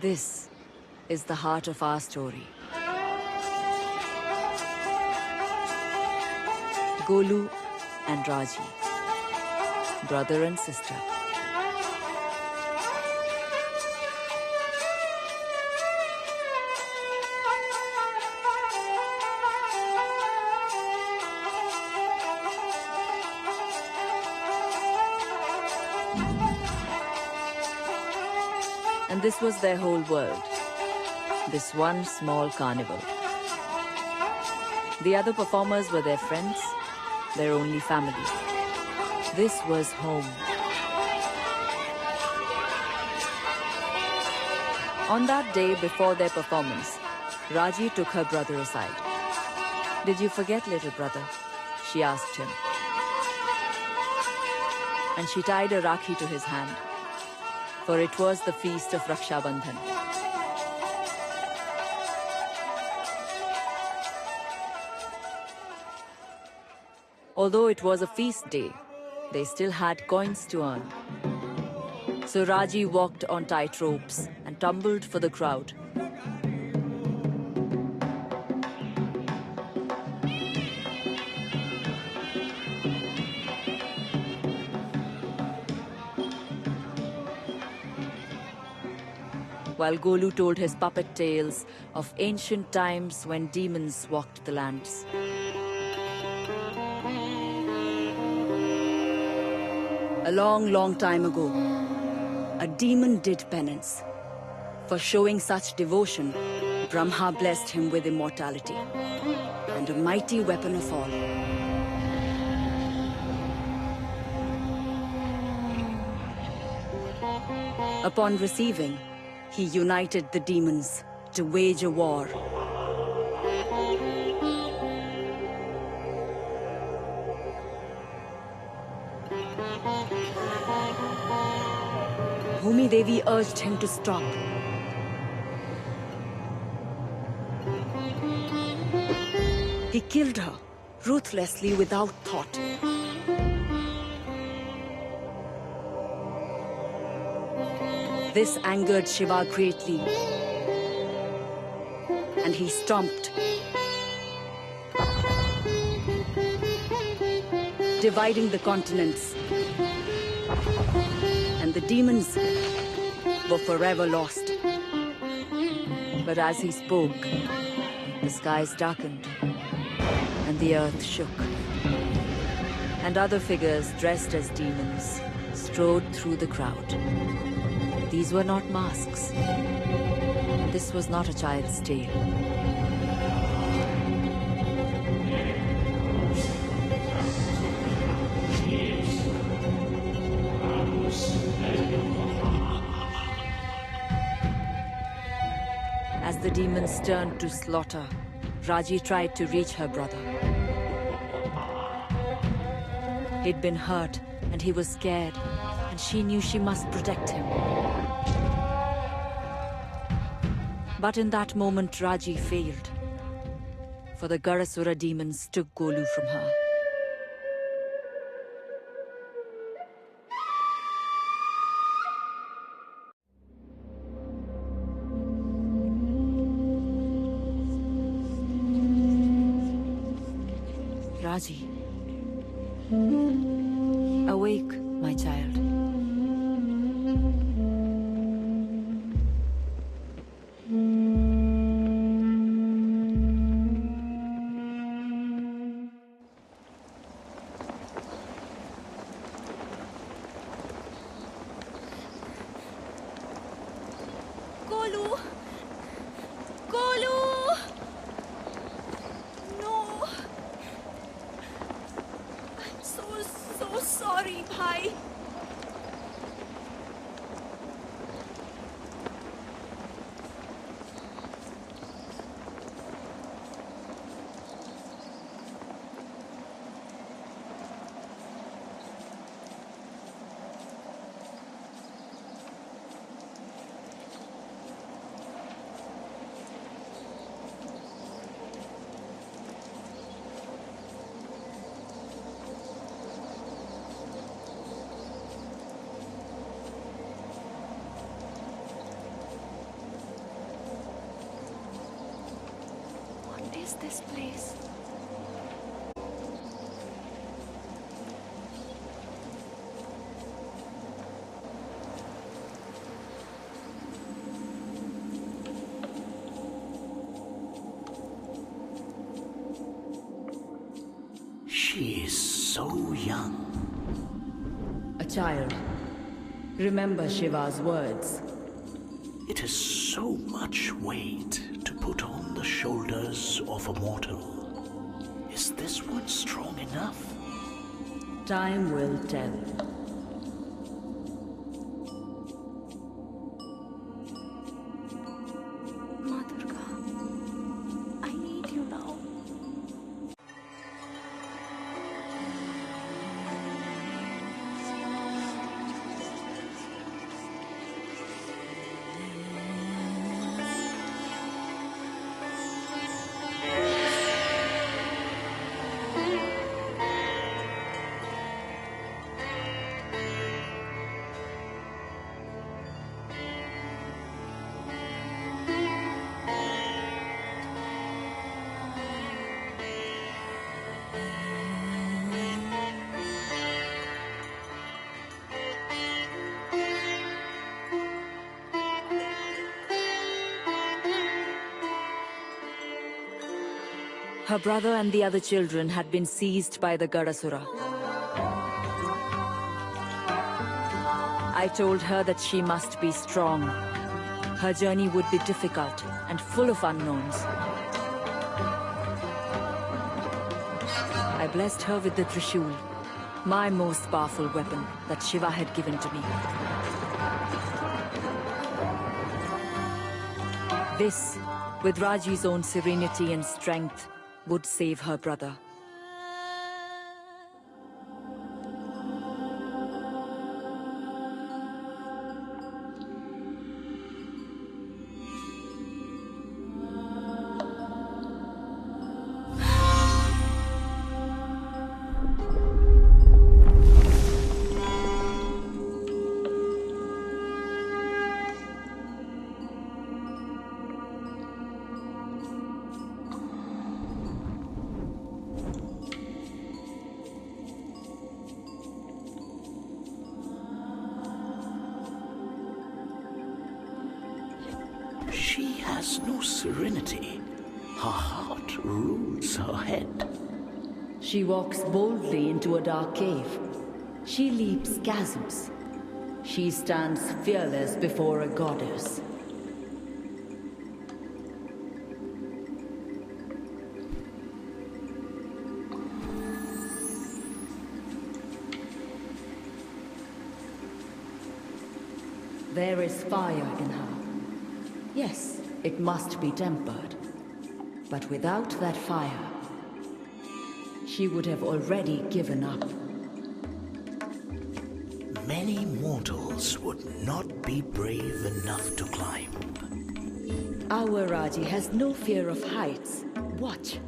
This is the heart of our story. Golu and Raji, brother and sister. And this was their whole world. This one small carnival. The other performers were their friends, their only family. This was home. On that day before their performance, Raji took her brother aside. "Did you forget, little brother?" she asked him. And she tied a rakhi to his hand, for it was the feast of Raksha Bandhan. Although it was a feast day, they still had coins to earn. So Raji walked on tight ropes and tumbled for the crowd. While Golu told his puppet tales of ancient times when demons walked the lands. A long, long time ago, a demon did penance. For showing such devotion, Brahma blessed him with immortality and a mighty weapon of all. Upon receiving, he united the demons to wage a war. Bhumi Devi urged him to stop. He killed her, ruthlessly without thought. This angered Shiva greatly, and he stomped, dividing the continents. And the demons were forever lost. But as he spoke, the skies darkened and the earth shook. And other figures dressed as demons strode through the crowd. These were not masks. This was not a child's tale. As the demons turned to slaughter, Raji tried to reach her brother. He'd been hurt and he was scared, and she knew she must protect him. But in that moment, Raji failed, for the Garasura demons took Golu from her. Raji, awake, my child. Golu! Golu! No! I'm so sorry, bhai. this place? She is so young. A child. Remember Shiva's words. It is so much weight to put on the shoulders of a mortal. Is this one strong enough? Time will tell. Ma Durga, I need you now. Her brother and the other children had been seized by the Gadasura. I told her that she must be strong. Her journey would be difficult and full of unknowns. I blessed her with the Trishul, my most powerful weapon that Shiva had given to me. This, with Raji's own serenity and strength, would save her brother. She has no serenity. Her heart rules her head. She walks boldly into a dark cave. She leaps chasms. She stands fearless before a goddess. There is fire in her. Yes, it must be tempered. But without that fire, she would have already given up. Many mortals would not be brave enough to climb. Our Raji has no fear of heights. Watch.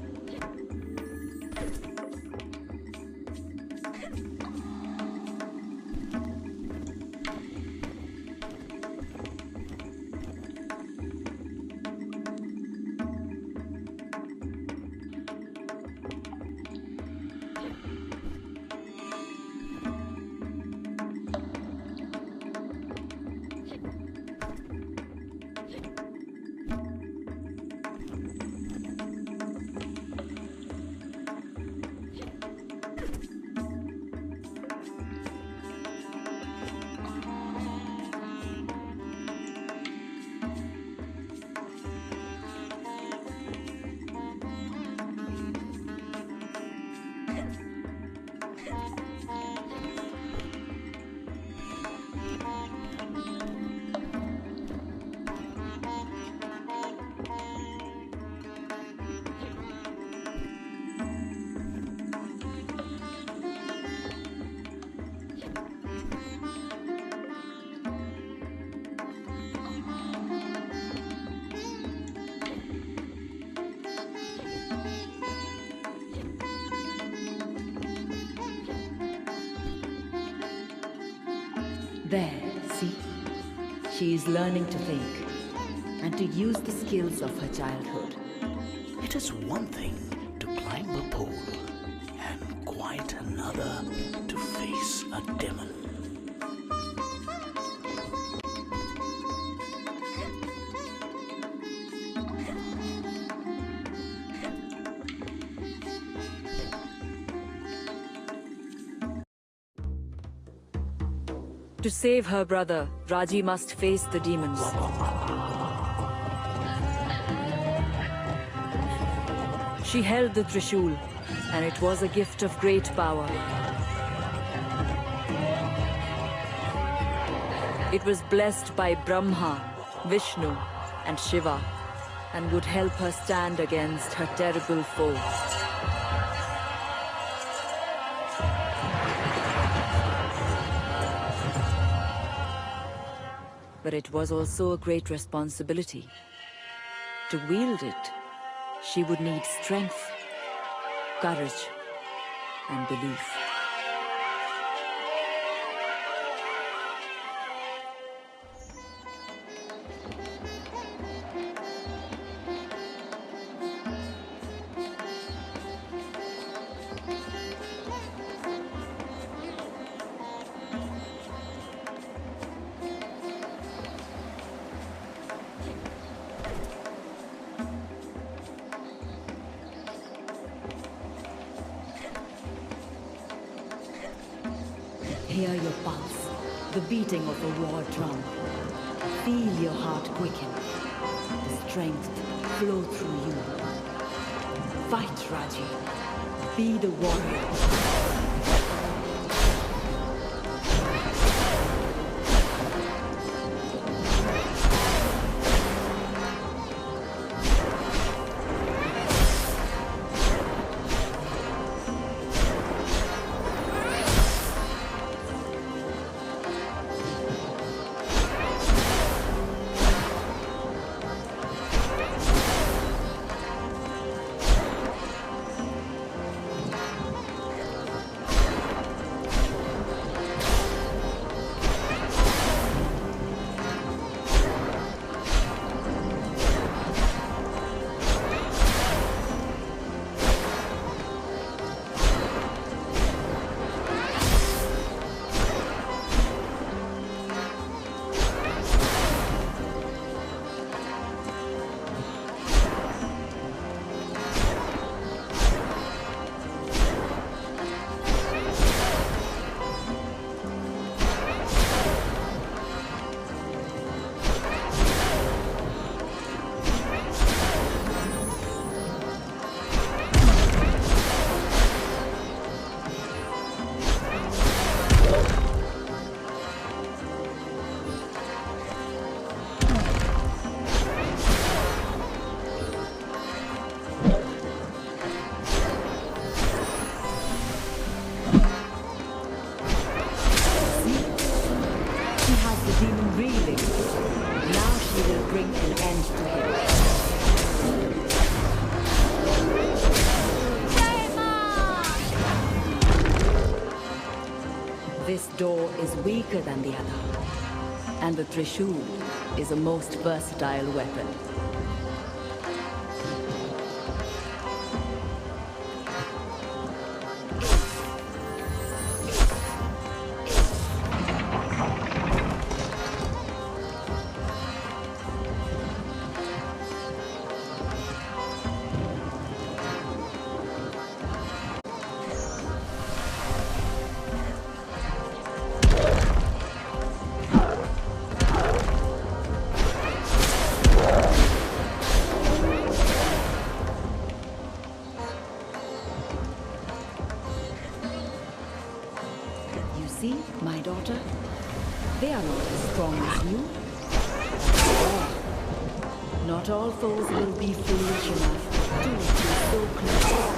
There, see? She is learning to think and to use the skills of her childhood. It is one thing to climb a pole, and quite another to face a demon. To save her brother, Raji must face the demons. She held the Trishul, and it was a gift of great power. It was blessed by Brahma, Vishnu, and Shiva, and would help her stand against her terrible foe. But it was also a great responsibility. To wield it, she would need strength, courage, and belief. Hear your pulse, the beating of a war drum. Feel your heart quicken, the strength flow through you. Fight, Raji. Be the warrior. This door is weaker than the other, and the Trishul is a most versatile weapon. See, my daughter? They are not as strong as you. Not all foes will be foolish enough to let you so close.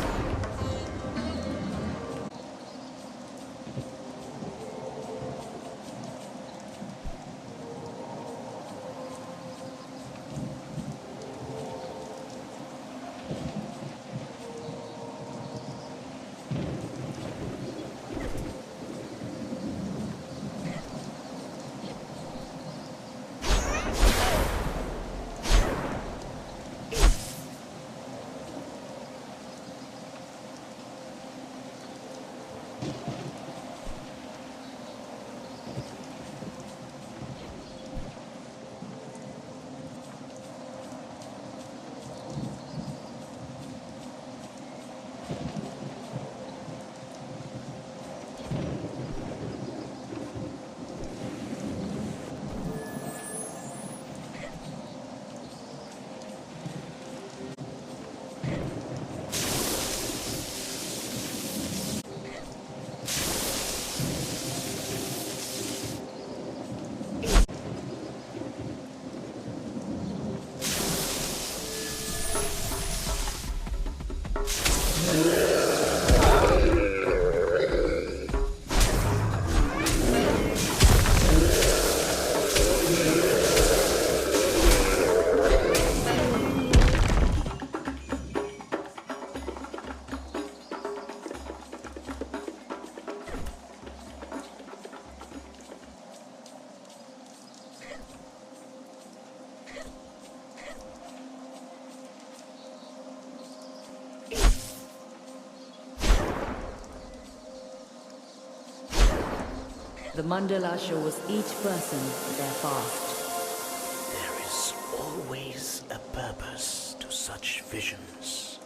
The mandala shows each person their past. There is always a purpose to such visions.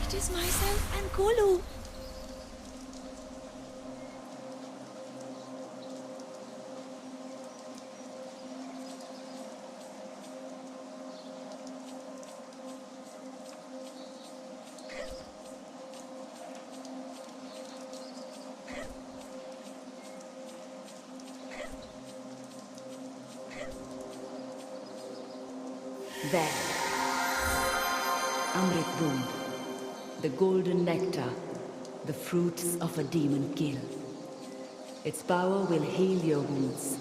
It is myself and Kolu. There. Amrit Bund. The golden nectar. The fruits of a demon kill. Its power will heal your wounds.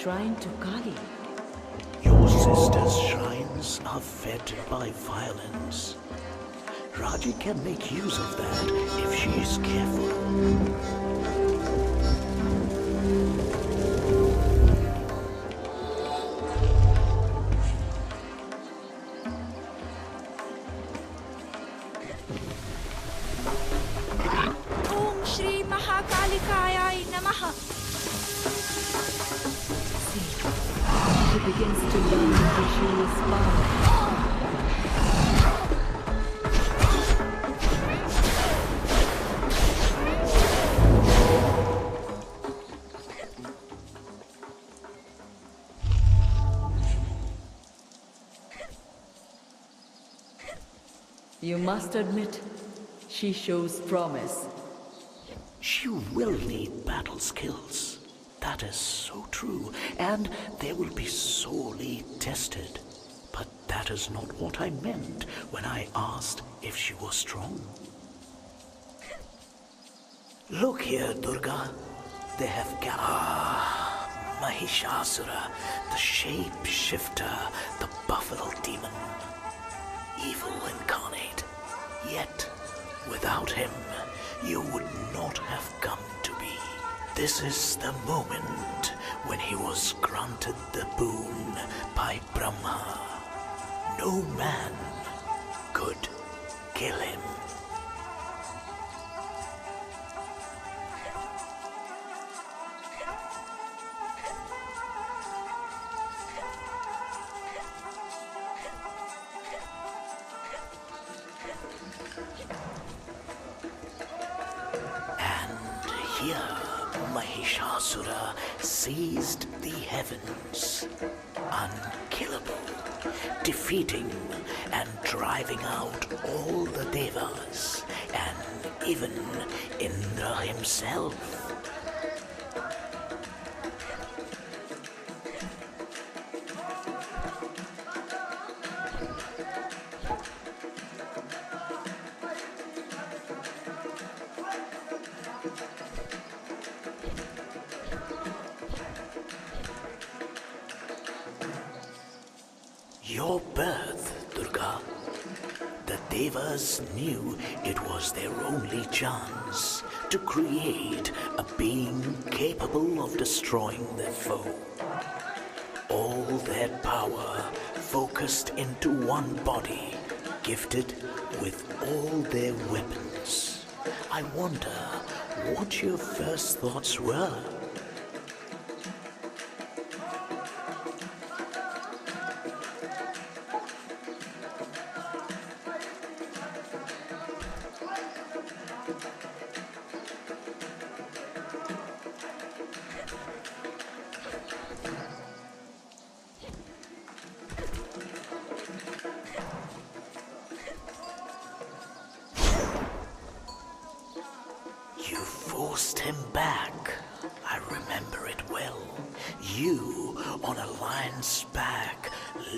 Shrine to Kali. Your sister's shrines are fed by violence. Raji can make use of that if she is careful. Om Shri Mahakalikayai Namaha. She begins to learn the Rishi's power. You must admit, she shows promise. She will need battle skills. That is so true, and they will be sorely tested. But that is not what I meant when I asked if she was strong. Look here, Durga. They have Mahishasura, the shape-shifter, the buffalo demon. Evil incarnate. Yet, without him, you would not have come to be. This is the moment when he was granted the boon by Brahma. No man could kill him. Mahishasura seized the heavens, unkillable, defeating and driving out all the Devas, and even Indra himself. Your birth, Durga. The Devas knew it was their only chance to create a being capable of destroying their foe. All their power focused into one body, gifted with all their weapons. I wonder what your first thoughts were. You forced him back. I remember it well. You on a lion's back,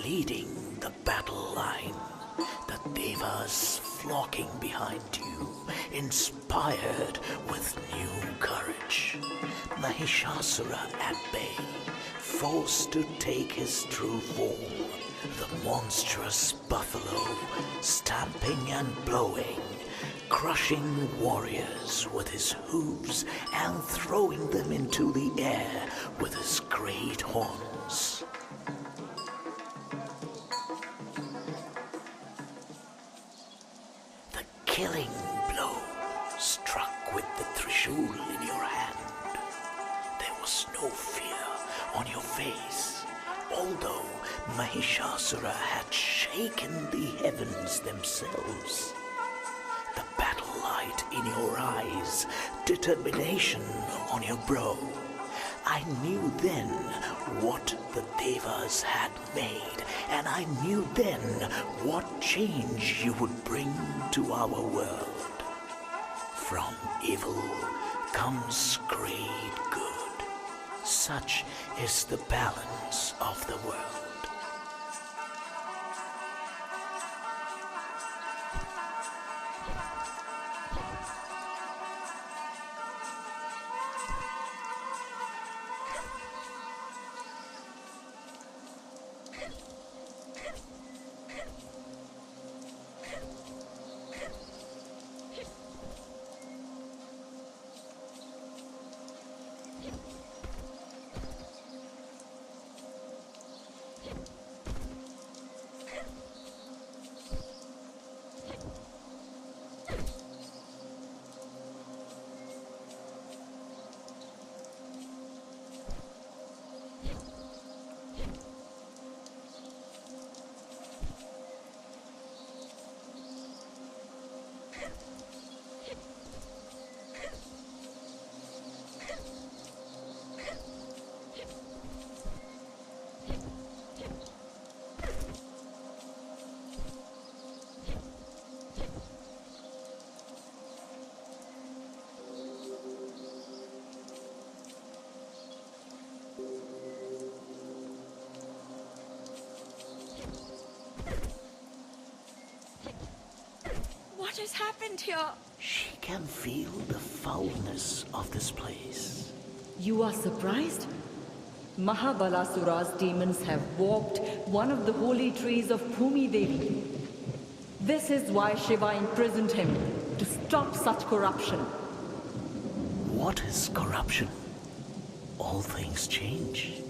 leading the battle line. The Devas flocking behind you, inspired with new courage. Mahishasura at bay, forced to take his true form. The monstrous buffalo, stamping and blowing, crushing warriors with his hooves and throwing them into the air with his great horns. The killing blow struck with the Trishul in your hand. There was no fear on your face, although Mahishasura had shaken the heavens themselves. The battle light in your eyes, determination on your brow. I knew then what the Devas had made, and I knew then what change you would bring to our world. From evil comes great good. Such is the balance of the world. What has happened here? She can feel the foulness of this place. You are surprised? Mahabalasura's demons have warped one of the holy trees of Bhumi Devi. This is why Shiva imprisoned him, to stop such corruption. What is corruption? All things change.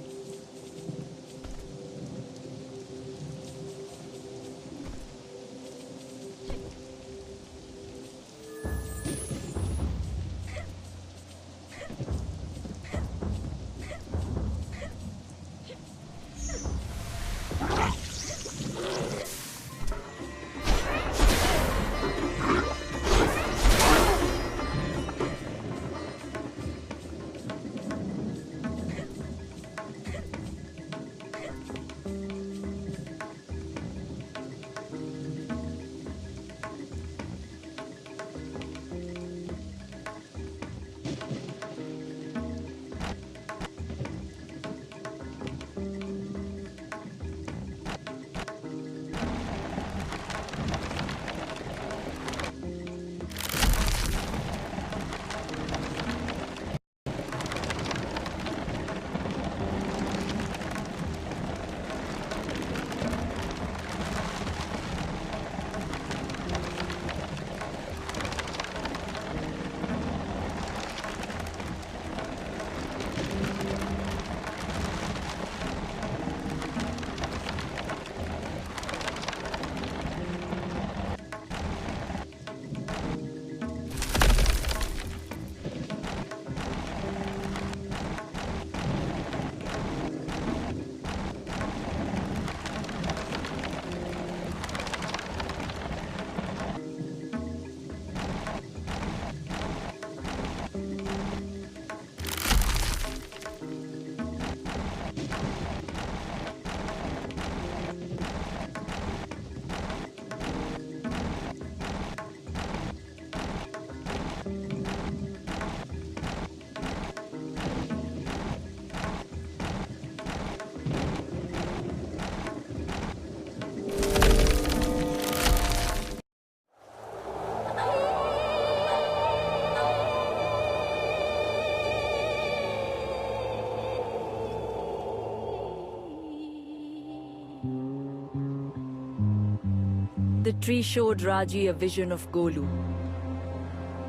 The tree showed Raji a vision of Golu,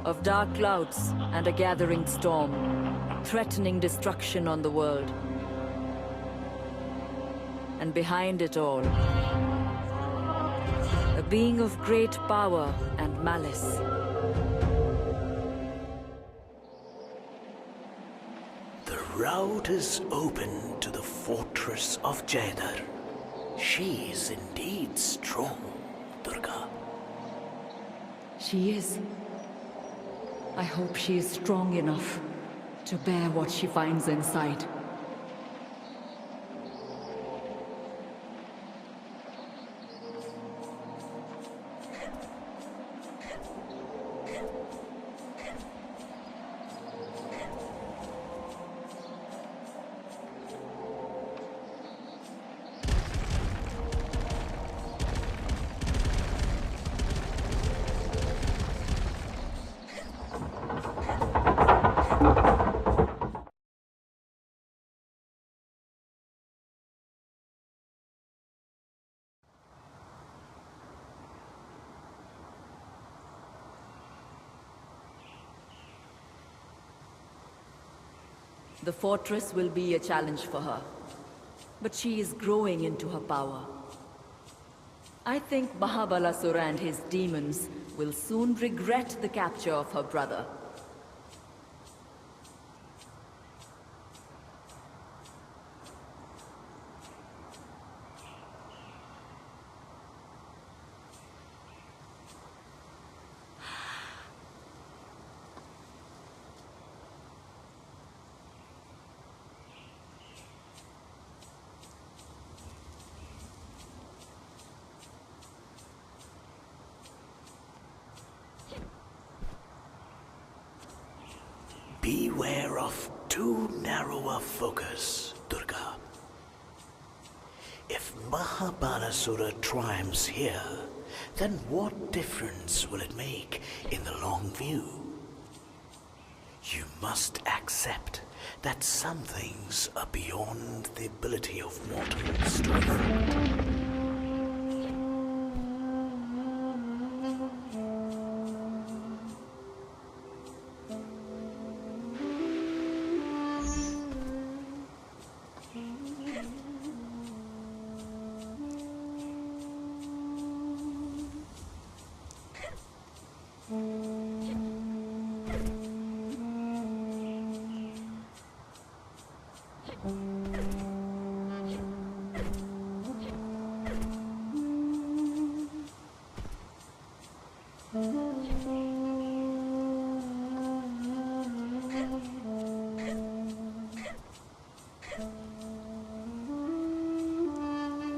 of dark clouds and a gathering storm, threatening destruction on the world. And behind it all, a being of great power and malice. The route is open to the fortress of Jaidar. She is indeed strong, Durga. She is. I hope she is strong enough to bear what she finds inside. The fortress will be a challenge for her, but she is growing into her power. I think Mahabalasura and his demons will soon regret the capture of her brother. Beware of too narrow a focus, Durga. If Mahabalasura triumphs here, then what difference will it make in the long view? You must accept that some things are beyond the ability of mortals to affect.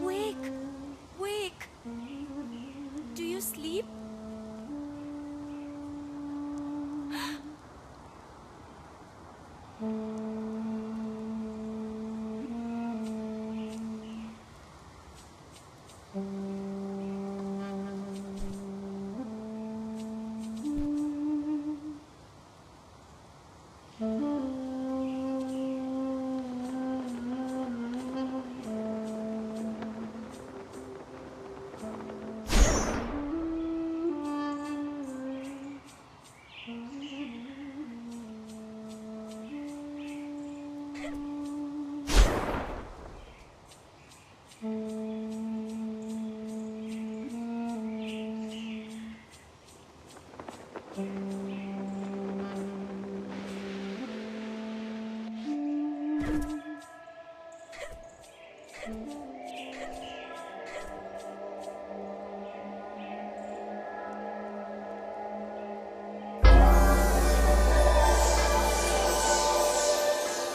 Wake! Wake! Do you sleep?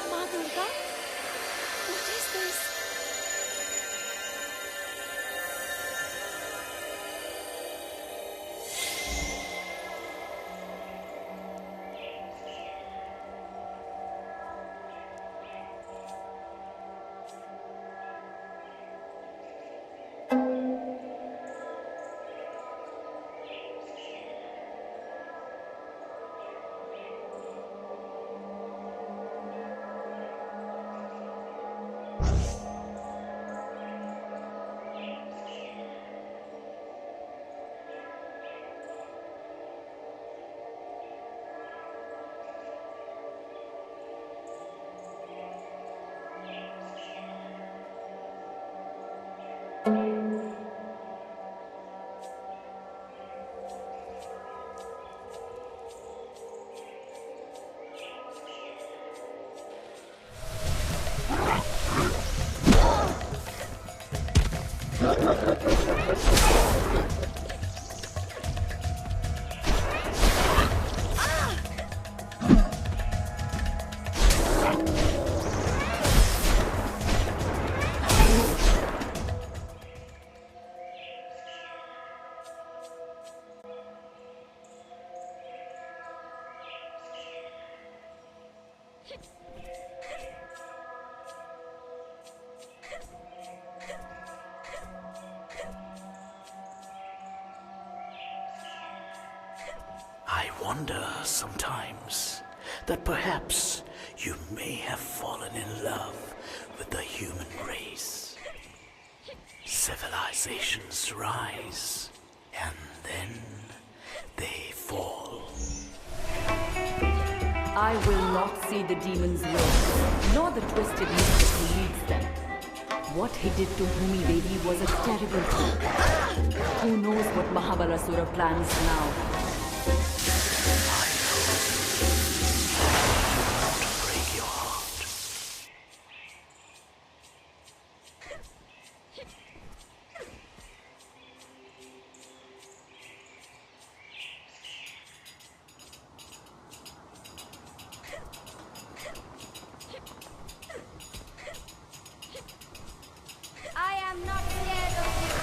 Ma Durga? What is this? I wonder sometimes that perhaps you may have fallen in love with the human race. Civilizations rise, and then they fall. I will not see the demon's will, nor the twisted mystic who leads them. What he did to Bhumi Devi was a terrible thing. Who knows what Mahabalasura plans now? I know. Not break your heart. I am not scared of you.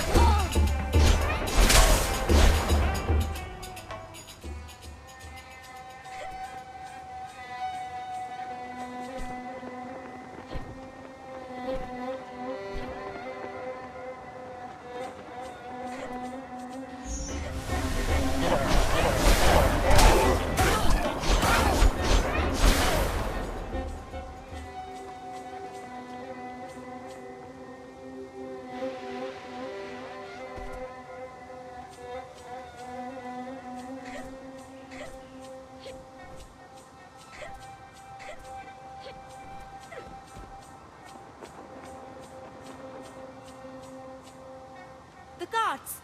The guards!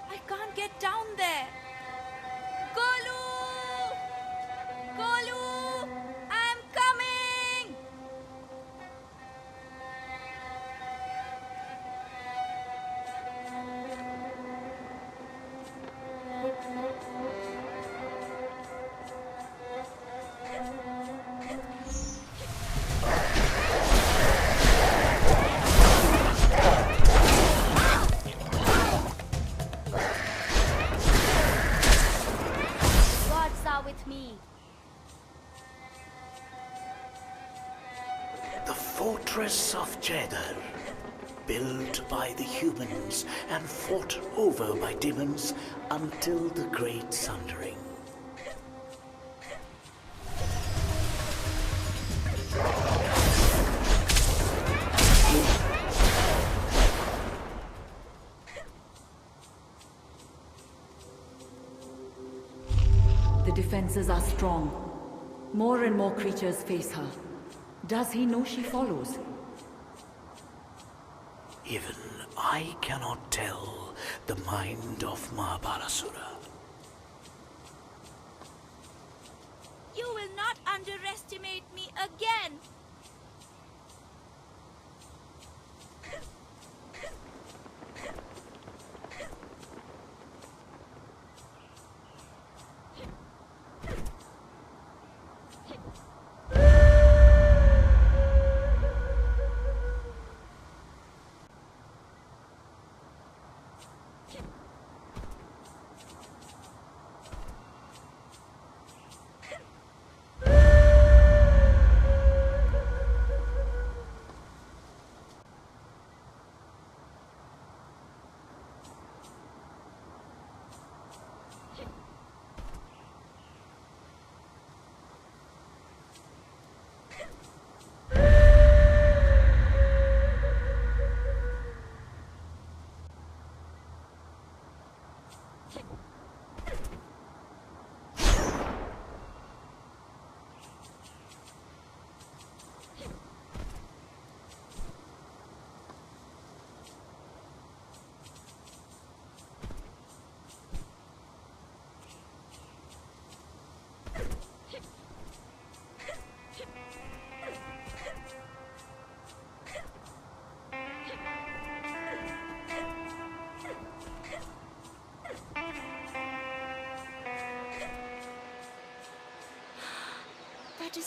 I can't get down there! Golu! Golu! I'm coming! Gods are with me. The fortress of Jeddah, built by the humans and fought over by demons until the Great Sundering. The defenses are strong. More and more creatures face her. Does he know she follows? Even I cannot tell the mind of Mahabalasura. You will not underestimate me again.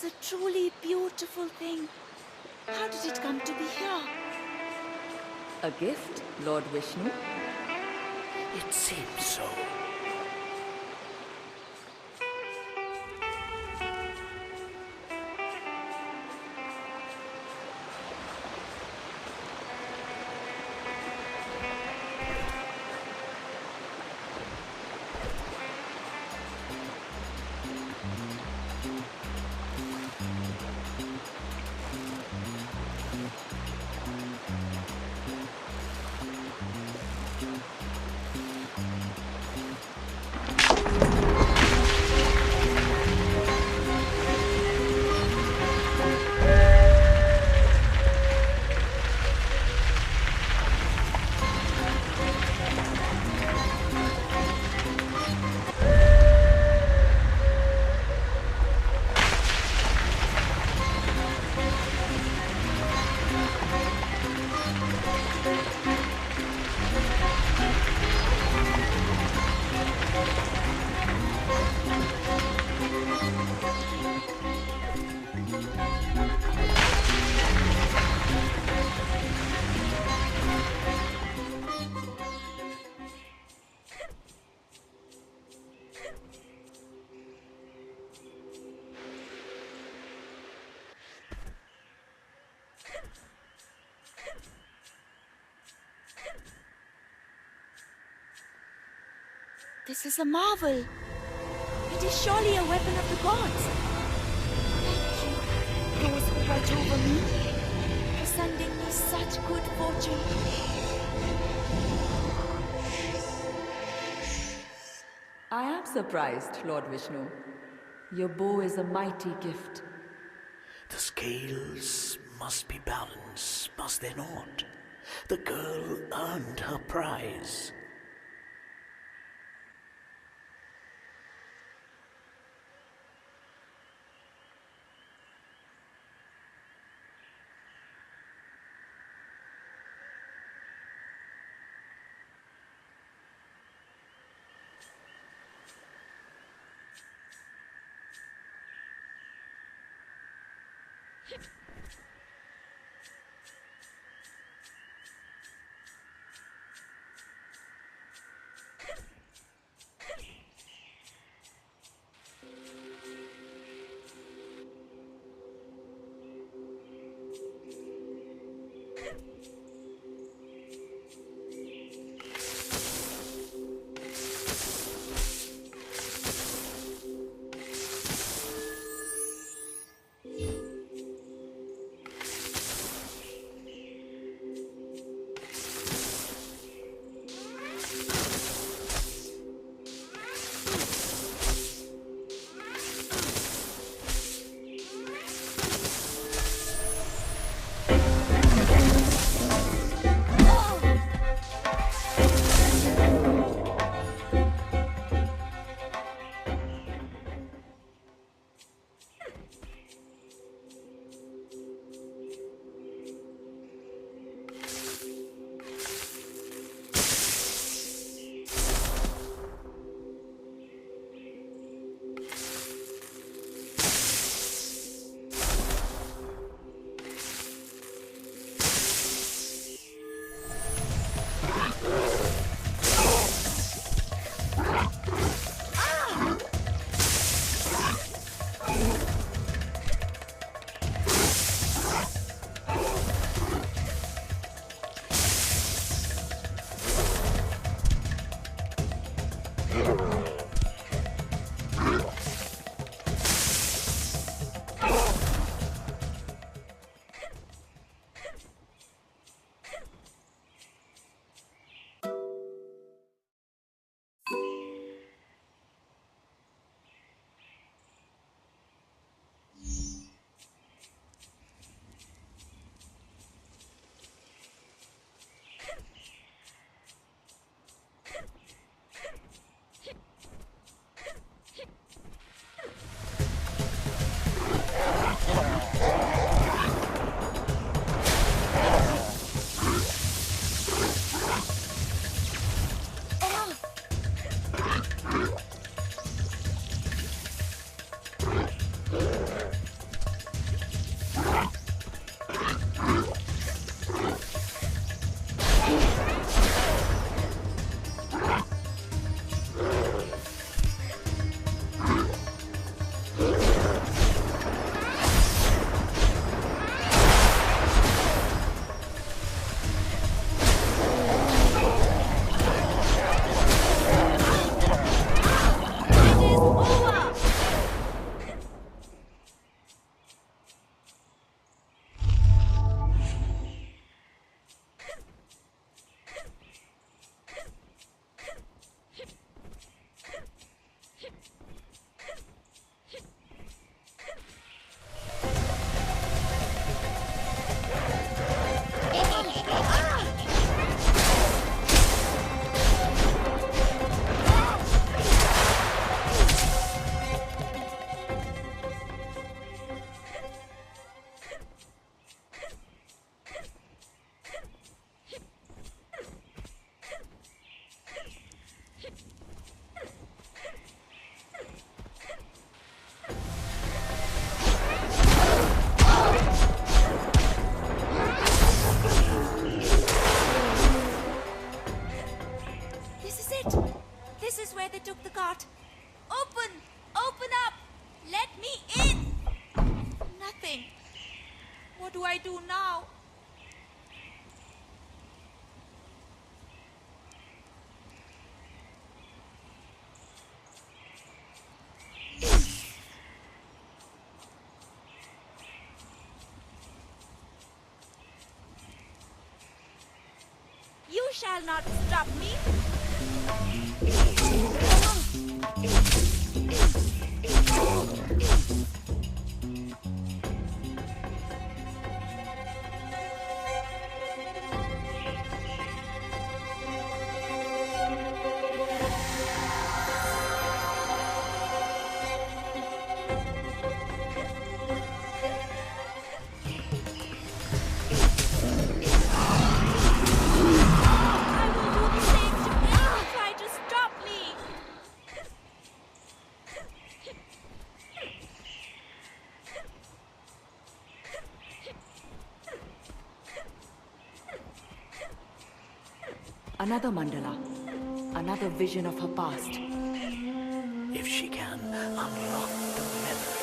a truly beautiful thing. How did it come to be here? A gift, Lord Vishnu? It seems so. This is a marvel. It is surely a weapon of the gods. Thank you, those who watch over me, for sending me such good fortune. I am surprised, Lord Vishnu. Your bow is a mighty gift. The scales must be balanced, must they not? The girl earned her prize. now. You shall not stop me. I will do the same to anyone who try to stop me. Another mandala. Another vision of her past. If she can unlock the memory.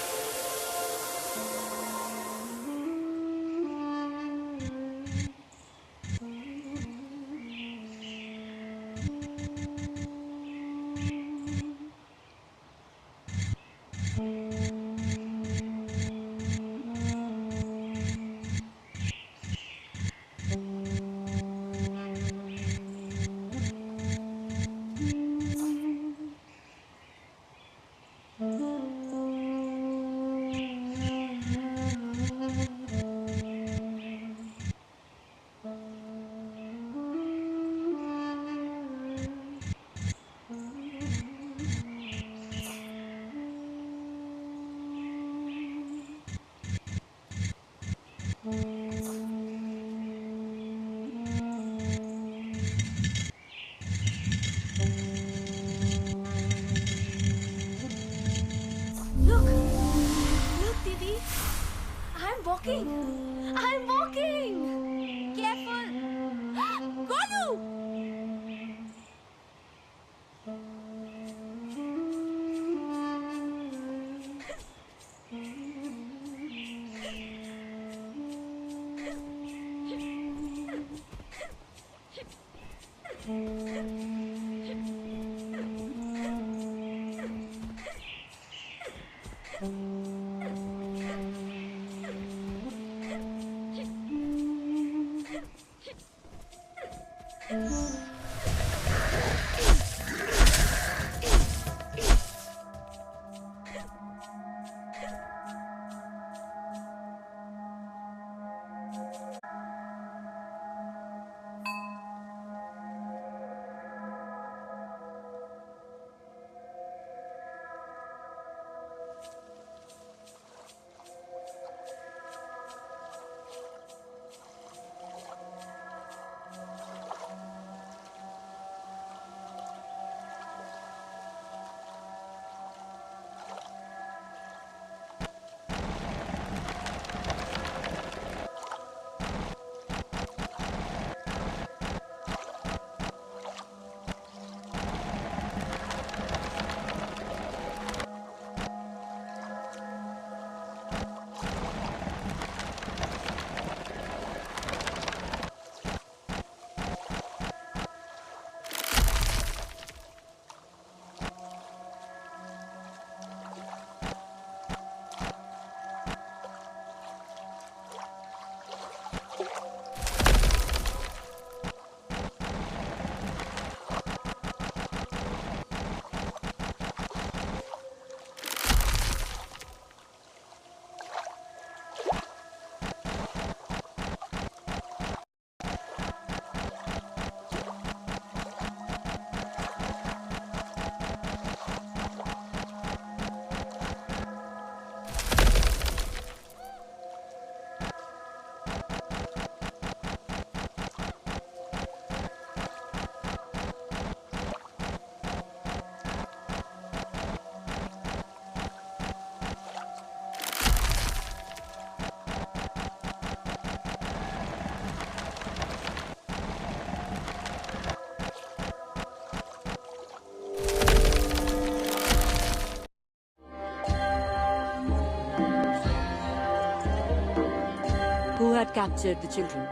captured the children.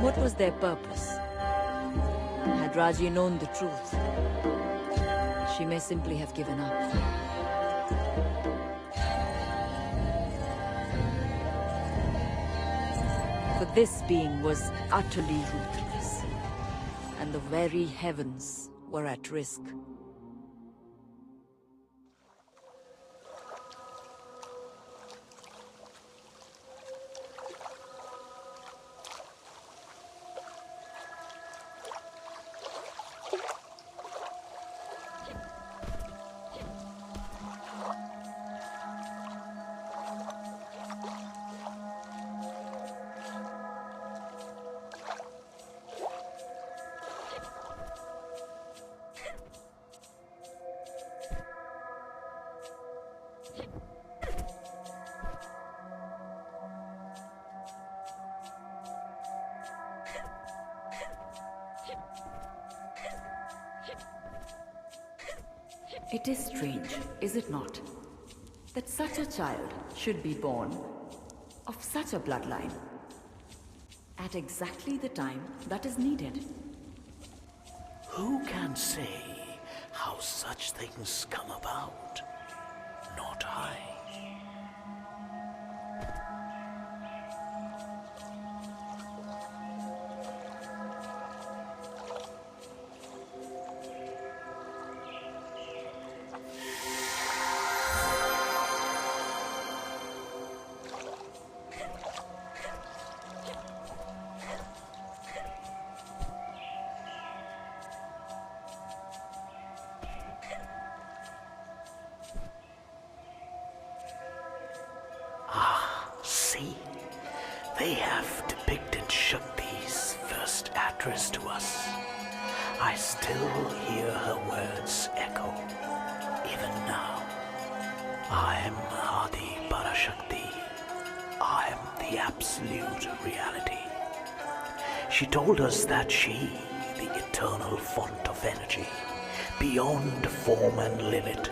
What was their purpose? Had Raji known the truth, she may simply have given up. For this being was utterly ruthless, and the very heavens were at risk. It is strange, is it not, that such a child should be born of such a bloodline at exactly the time that is needed. Who can say how such things come about? Not I. See, they have depicted Shakti's first address to us. I still hear her words echo, even now. I am Adi Parashakti. I am the absolute reality. She told us that she, the eternal font of energy, beyond form and limit,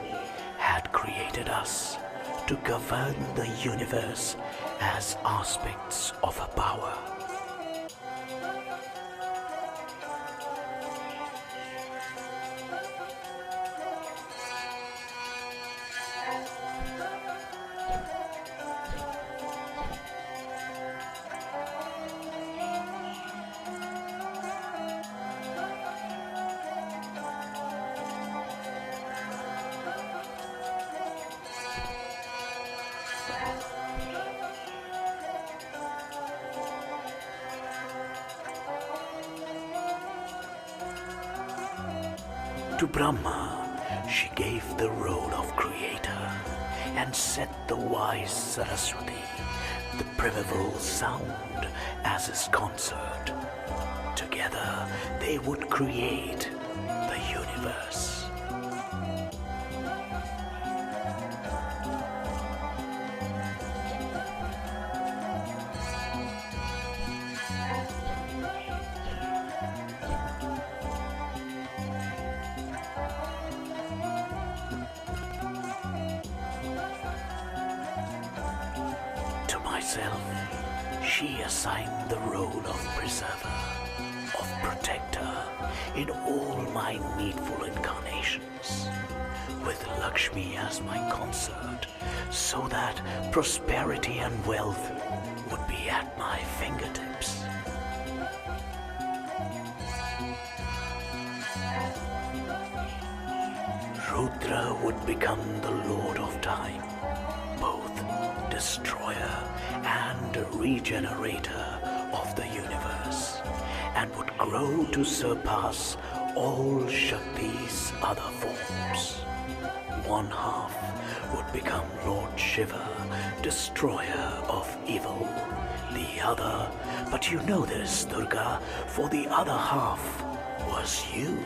had created us to govern the universe as aspects of her power. To Brahma, she gave the role of creator and set the wise Saraswati, the primeval sound, as his consort. Together, they would create the universe. Myself, she assigned the role of preserver, of protector in all my needful incarnations, with Lakshmi as my consort, so that prosperity and wealth would be at my fingertips. Rudra would become the Lord of Time, both destroyer and regenerator of the universe, and would grow to surpass all Shakti's other forms. One half would become Lord Shiva, destroyer of evil. The other, but you know this, Durga, for the other half was you.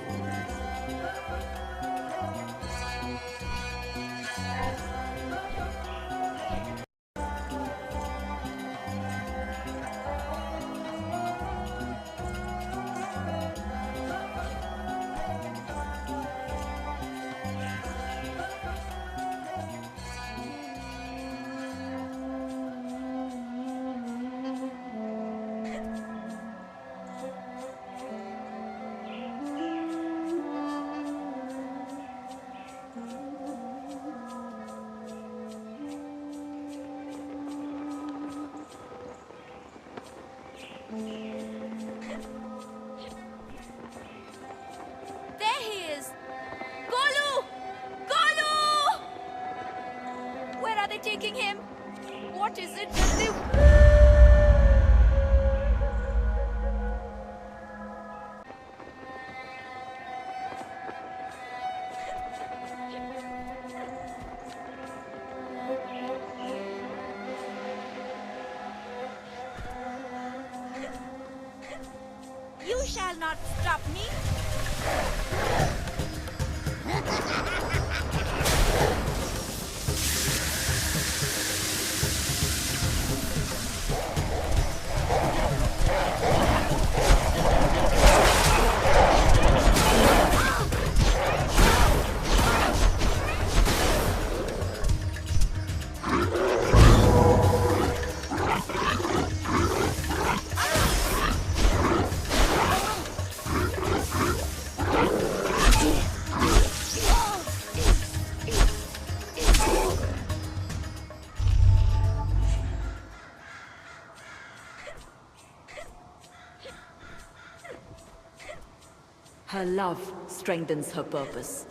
There he is! Golu! Golu! Where are they taking him? What is it that they... You shall not stop me! Her love strengthens her purpose.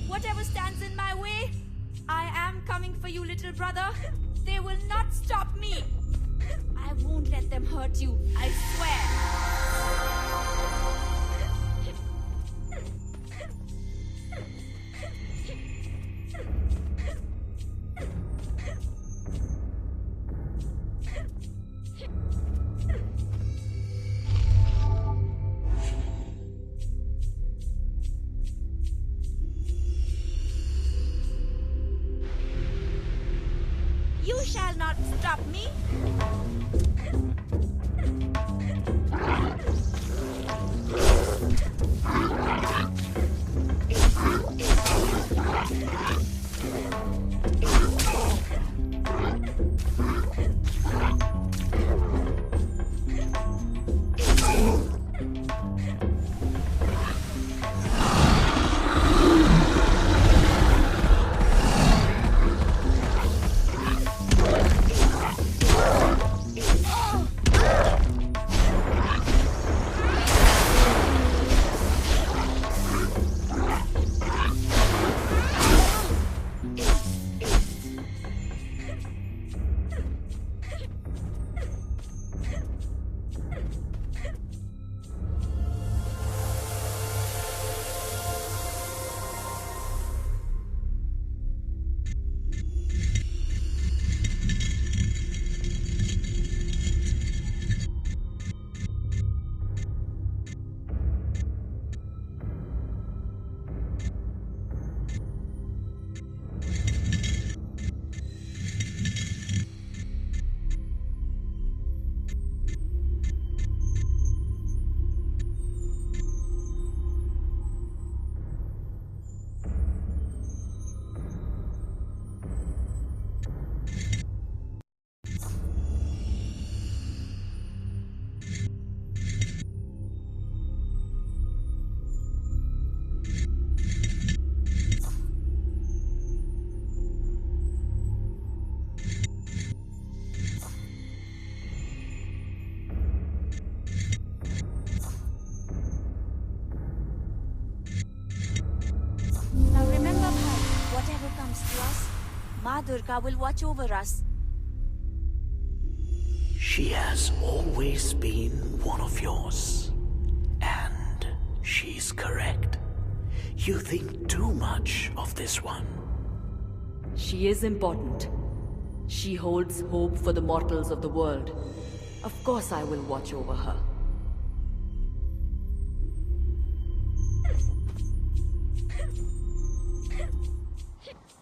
Whatever stands in my way, I am coming for you, little brother. They will not stop me. I won't let them hurt you, I swear. You shall not stop me. Ma Durga will watch over us. She has always been one of yours. And she's correct. You think too much of this one. She is important. She holds hope for the mortals of the world. Of course I will watch over her.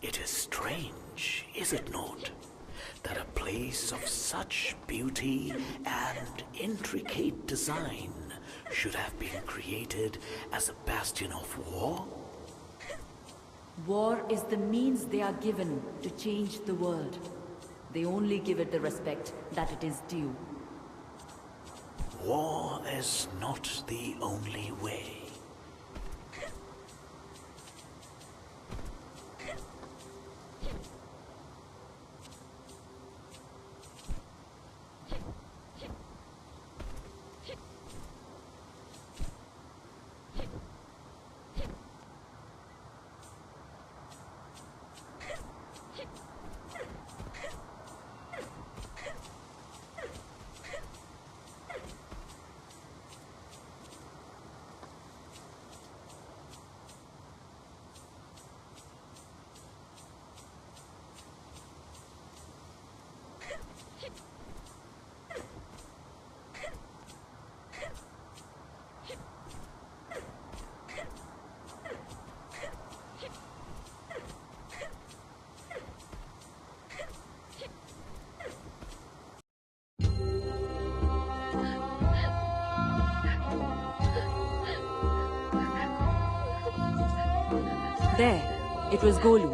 It is strange, is it not, that a place of such beauty and intricate design should have been created as a bastion of war? War is the means they are given to change the world. They only give it the respect that it is due. War is not the only way. There, it was Golu.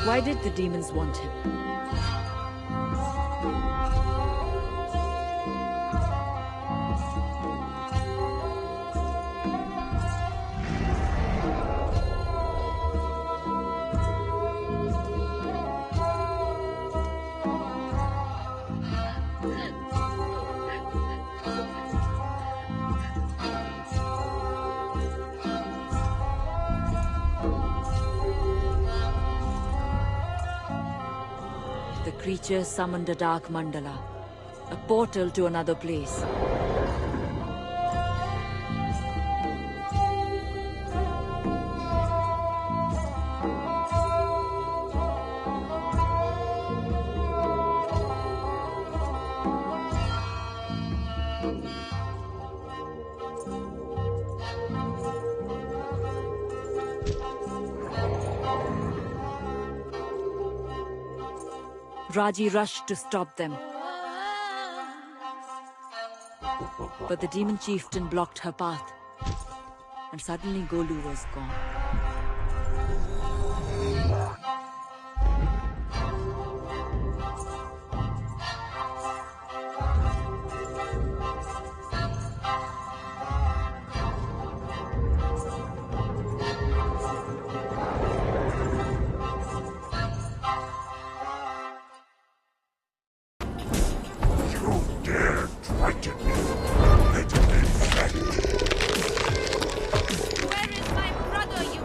Why did the demons want him? The creature summoned a dark mandala, a portal to another place. Raji rushed to stop them. But the demon chieftain blocked her path. And suddenly Golu was gone. Where is my brother, you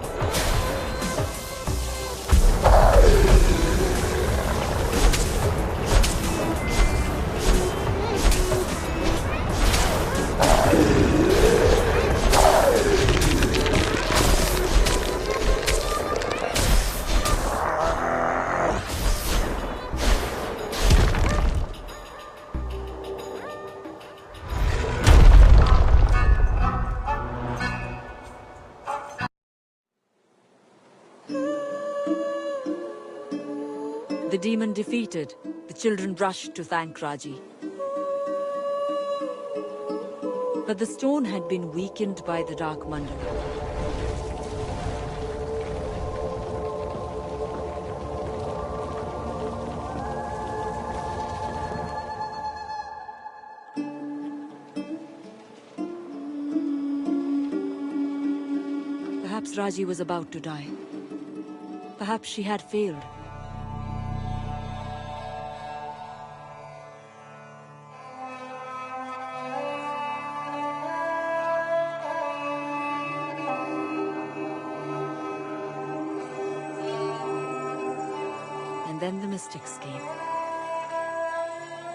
The demon defeated, the children rushed to thank Raji. But the stone had been weakened by the dark mandala. Perhaps Raji was about to die. Perhaps she had failed. then the mystics came.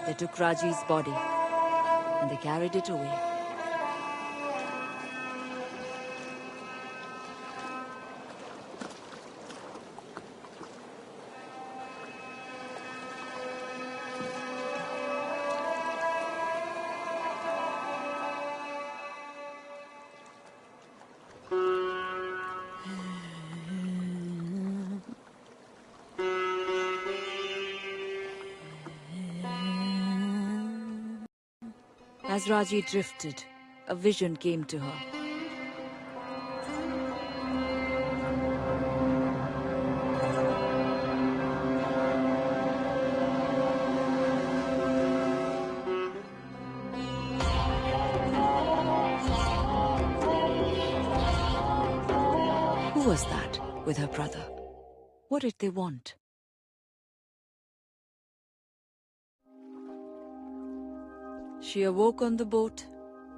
They took Raji's body, and they carried it away. As Raji drifted, a vision came to her. Who was that with her brother? What did they want? She awoke on the boat,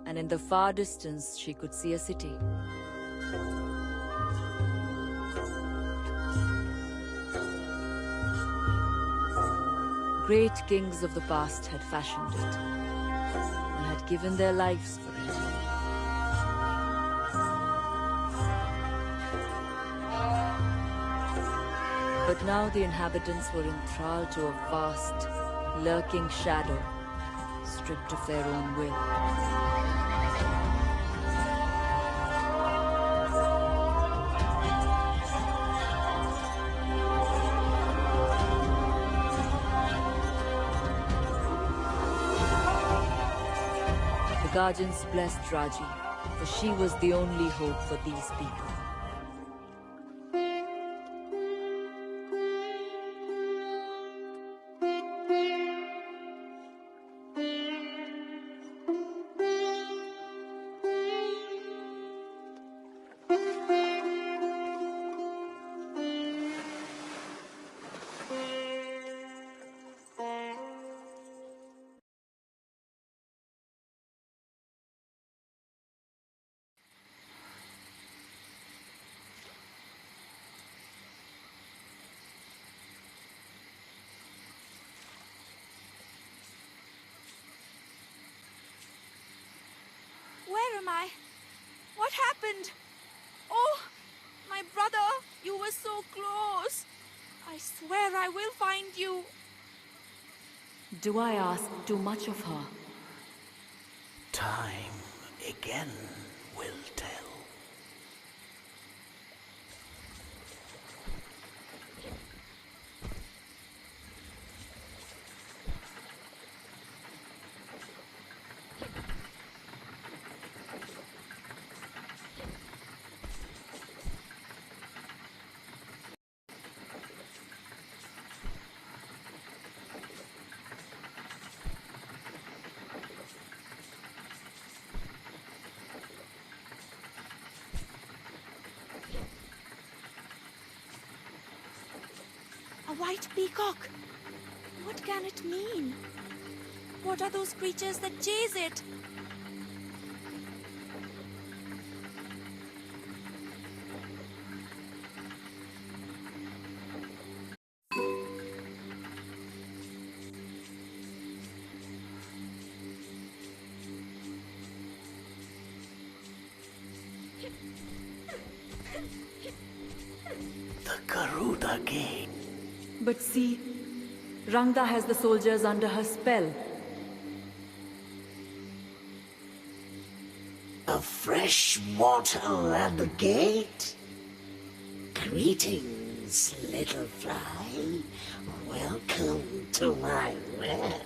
and in the far distance she could see a city. Great kings of the past had fashioned it, and had given their lives for it. But now the inhabitants were enthralled to a vast, lurking shadow, stripped of their own will. The guardians blessed Raji, for she was the only hope for these people. Where am I? What happened? Oh, my brother, you were so close. I swear I will find you. Do I ask too much of her? Time again will tell. A white peacock. What can it mean? What are those creatures that chase it? The Garuda Gate. But see, Rangda has the soldiers under her spell. A fresh mortal at the gate? Greetings, little fly. Welcome to my web.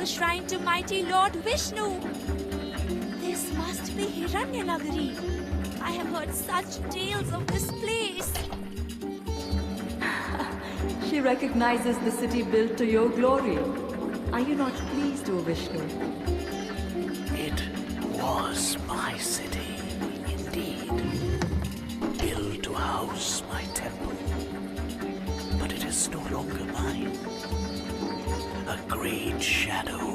shrine to mighty Lord Vishnu. This must be Hiranyanagari. I have heard such tales of this place. She recognizes the city built to your glory. Are you not pleased, O Vishnu? It was my city, indeed. Built to house my temple. But it is no longer mine. A great shadow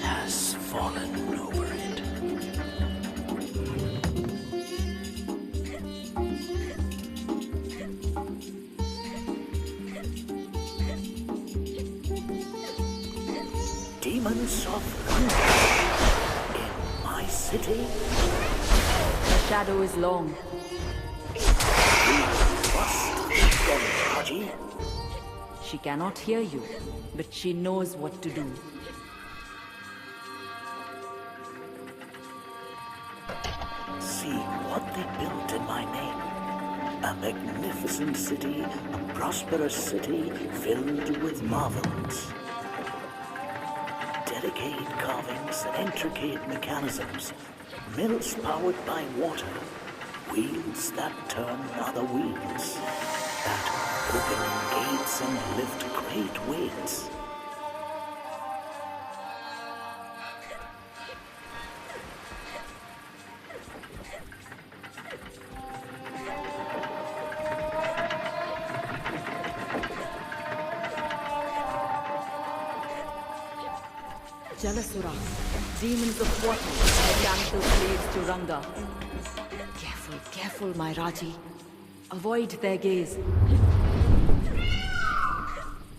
has fallen over it. Demons of Ranga in my city? Her shadow is long. Must be from Raji. She cannot hear you, but she knows what to do. See what they built in my name. A magnificent city, a prosperous city filled with marvels. Delicate carvings and intricate mechanisms, mills powered by water, wheels that turn other wheels, that open gates and lift great weights. Jalasura, demons of water, mechanical slaves to Ranga. Careful, careful, my Raji. Avoid their gaze.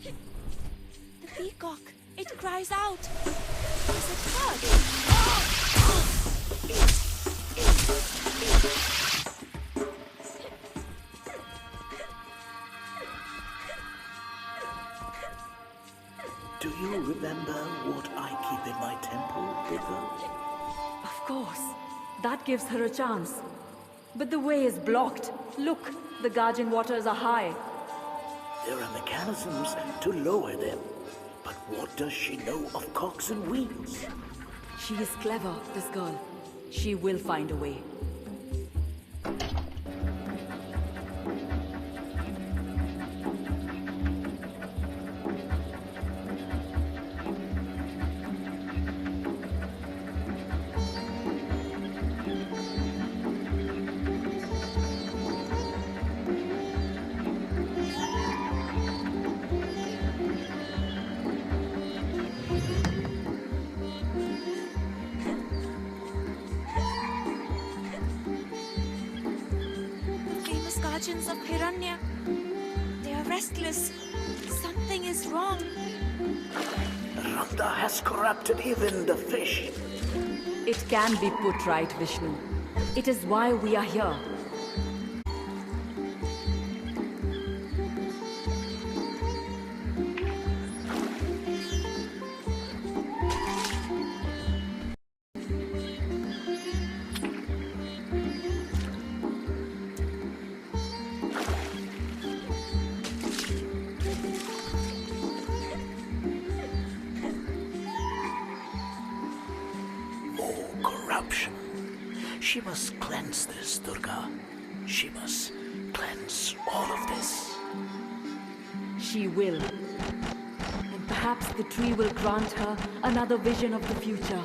The peacock, it cries out. Is it hurt? Do you remember what I keep in my temple, Bigger? Of course. That gives her a chance. But the way is blocked. Look, the Guardian waters are high. There are mechanisms to lower them. But what does she know of cogs and wheels? She is clever, this girl. She will find a way. Guardians of Hiranya. They are restless. Something is wrong. Ranga has corrupted even the fish. It can be put right, Vishnu. It is why we are here. Corruption. She must cleanse this, Durga. She must cleanse all of this. She will. And perhaps the tree will grant her another vision of the future.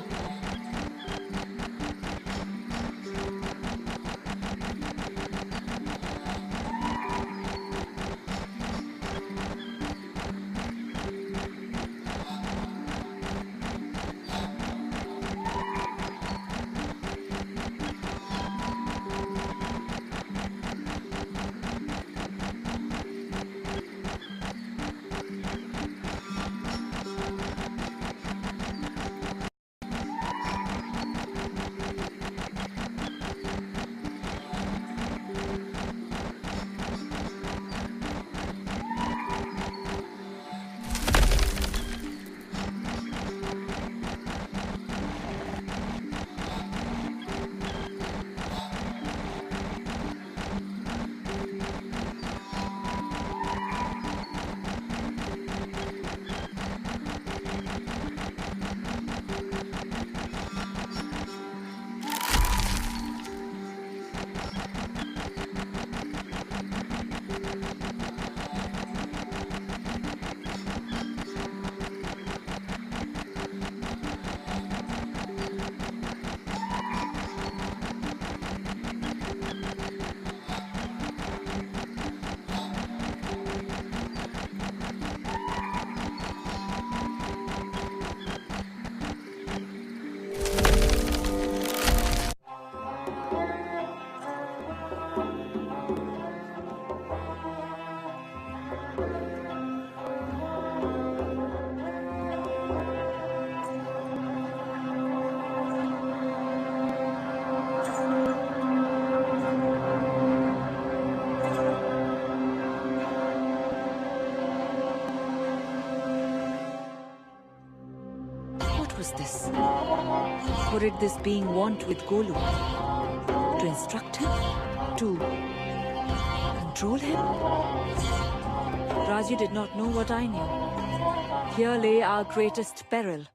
was this? What did this being want with Golu? To instruct him? To control him? Raji did not know what I knew. Here lay our greatest peril.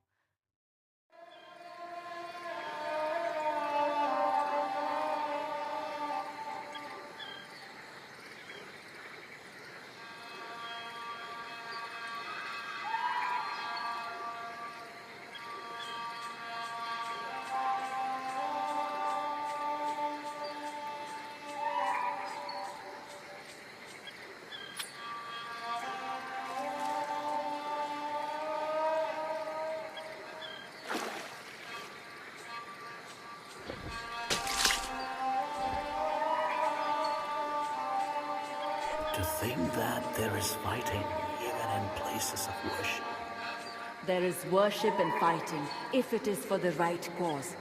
To think that there is fighting even in places of worship. There is worship and fighting, if it is for the right cause.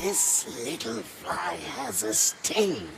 This little fly has a sting.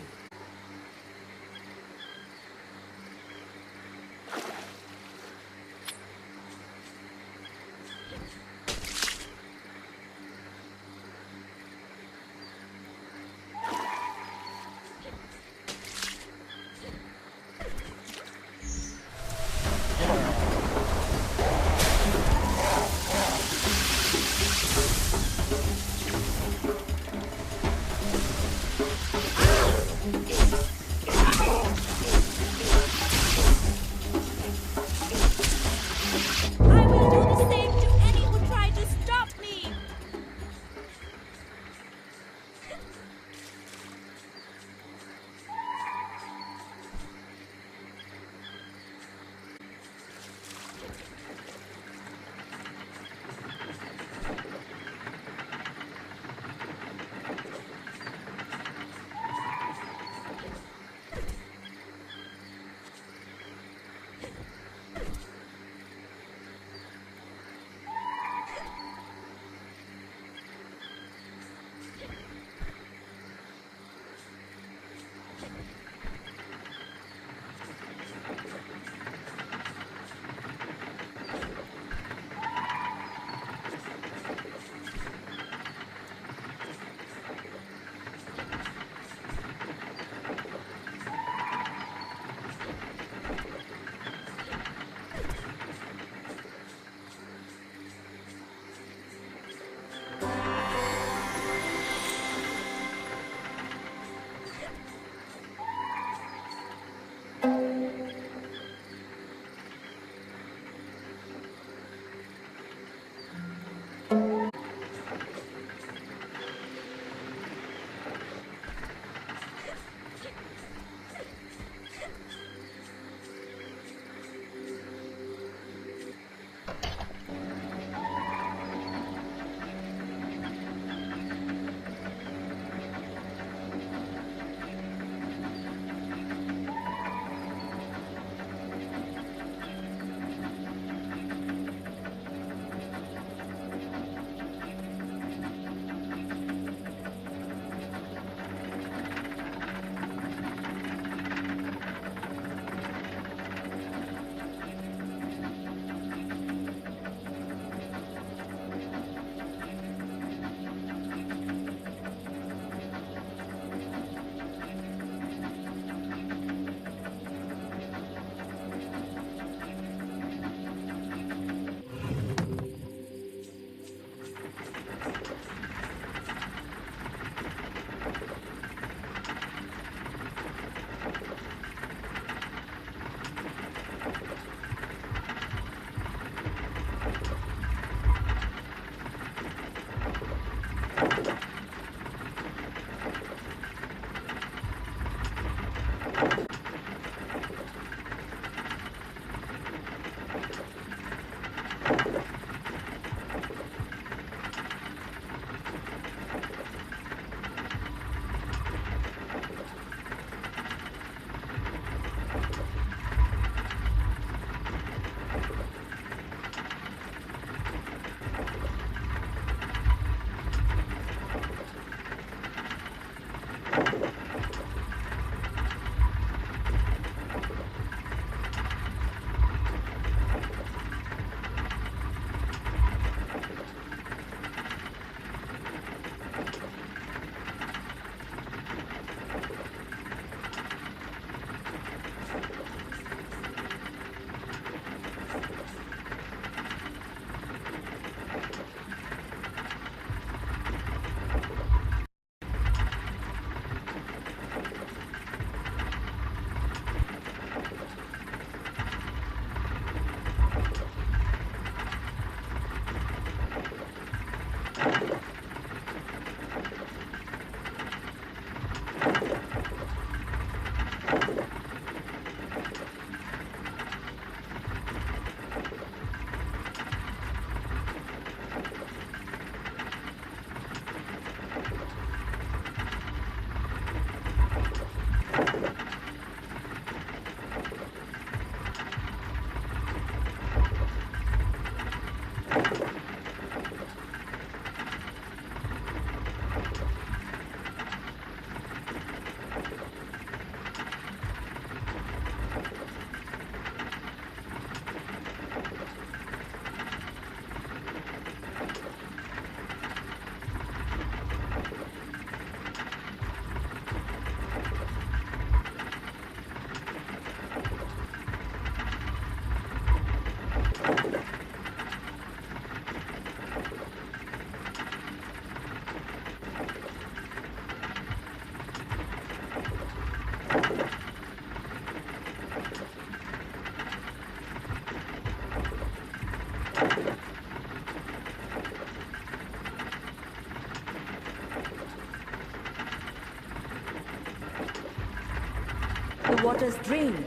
waters drain.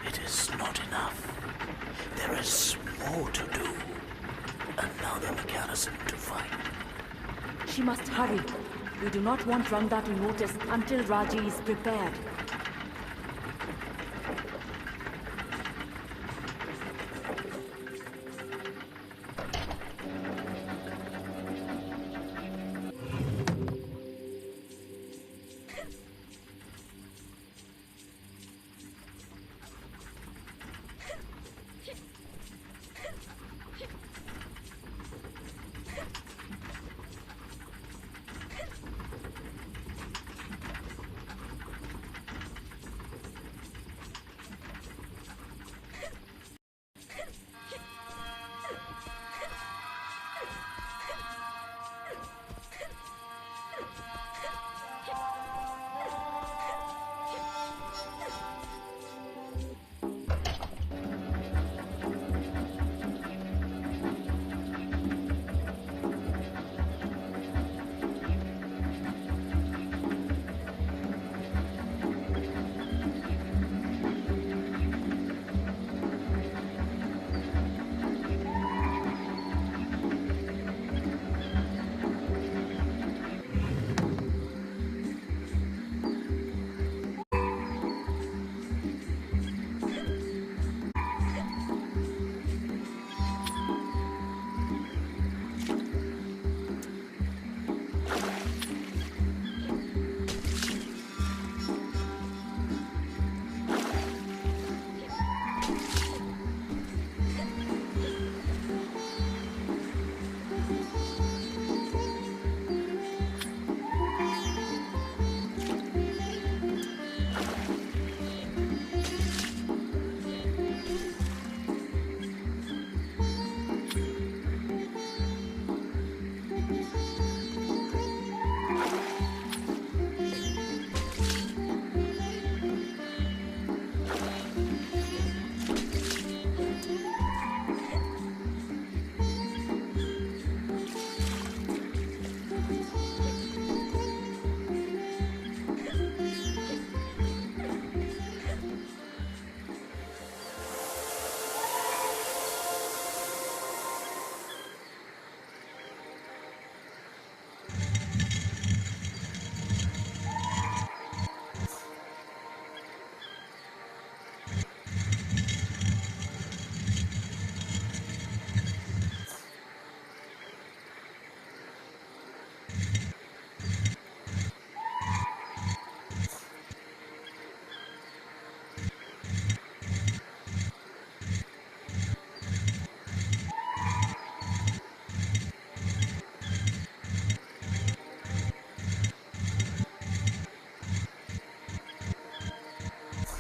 It is not enough. There is more to do. Another mechanism to find. She must hurry. We do not want Rangda to notice until Raji is prepared.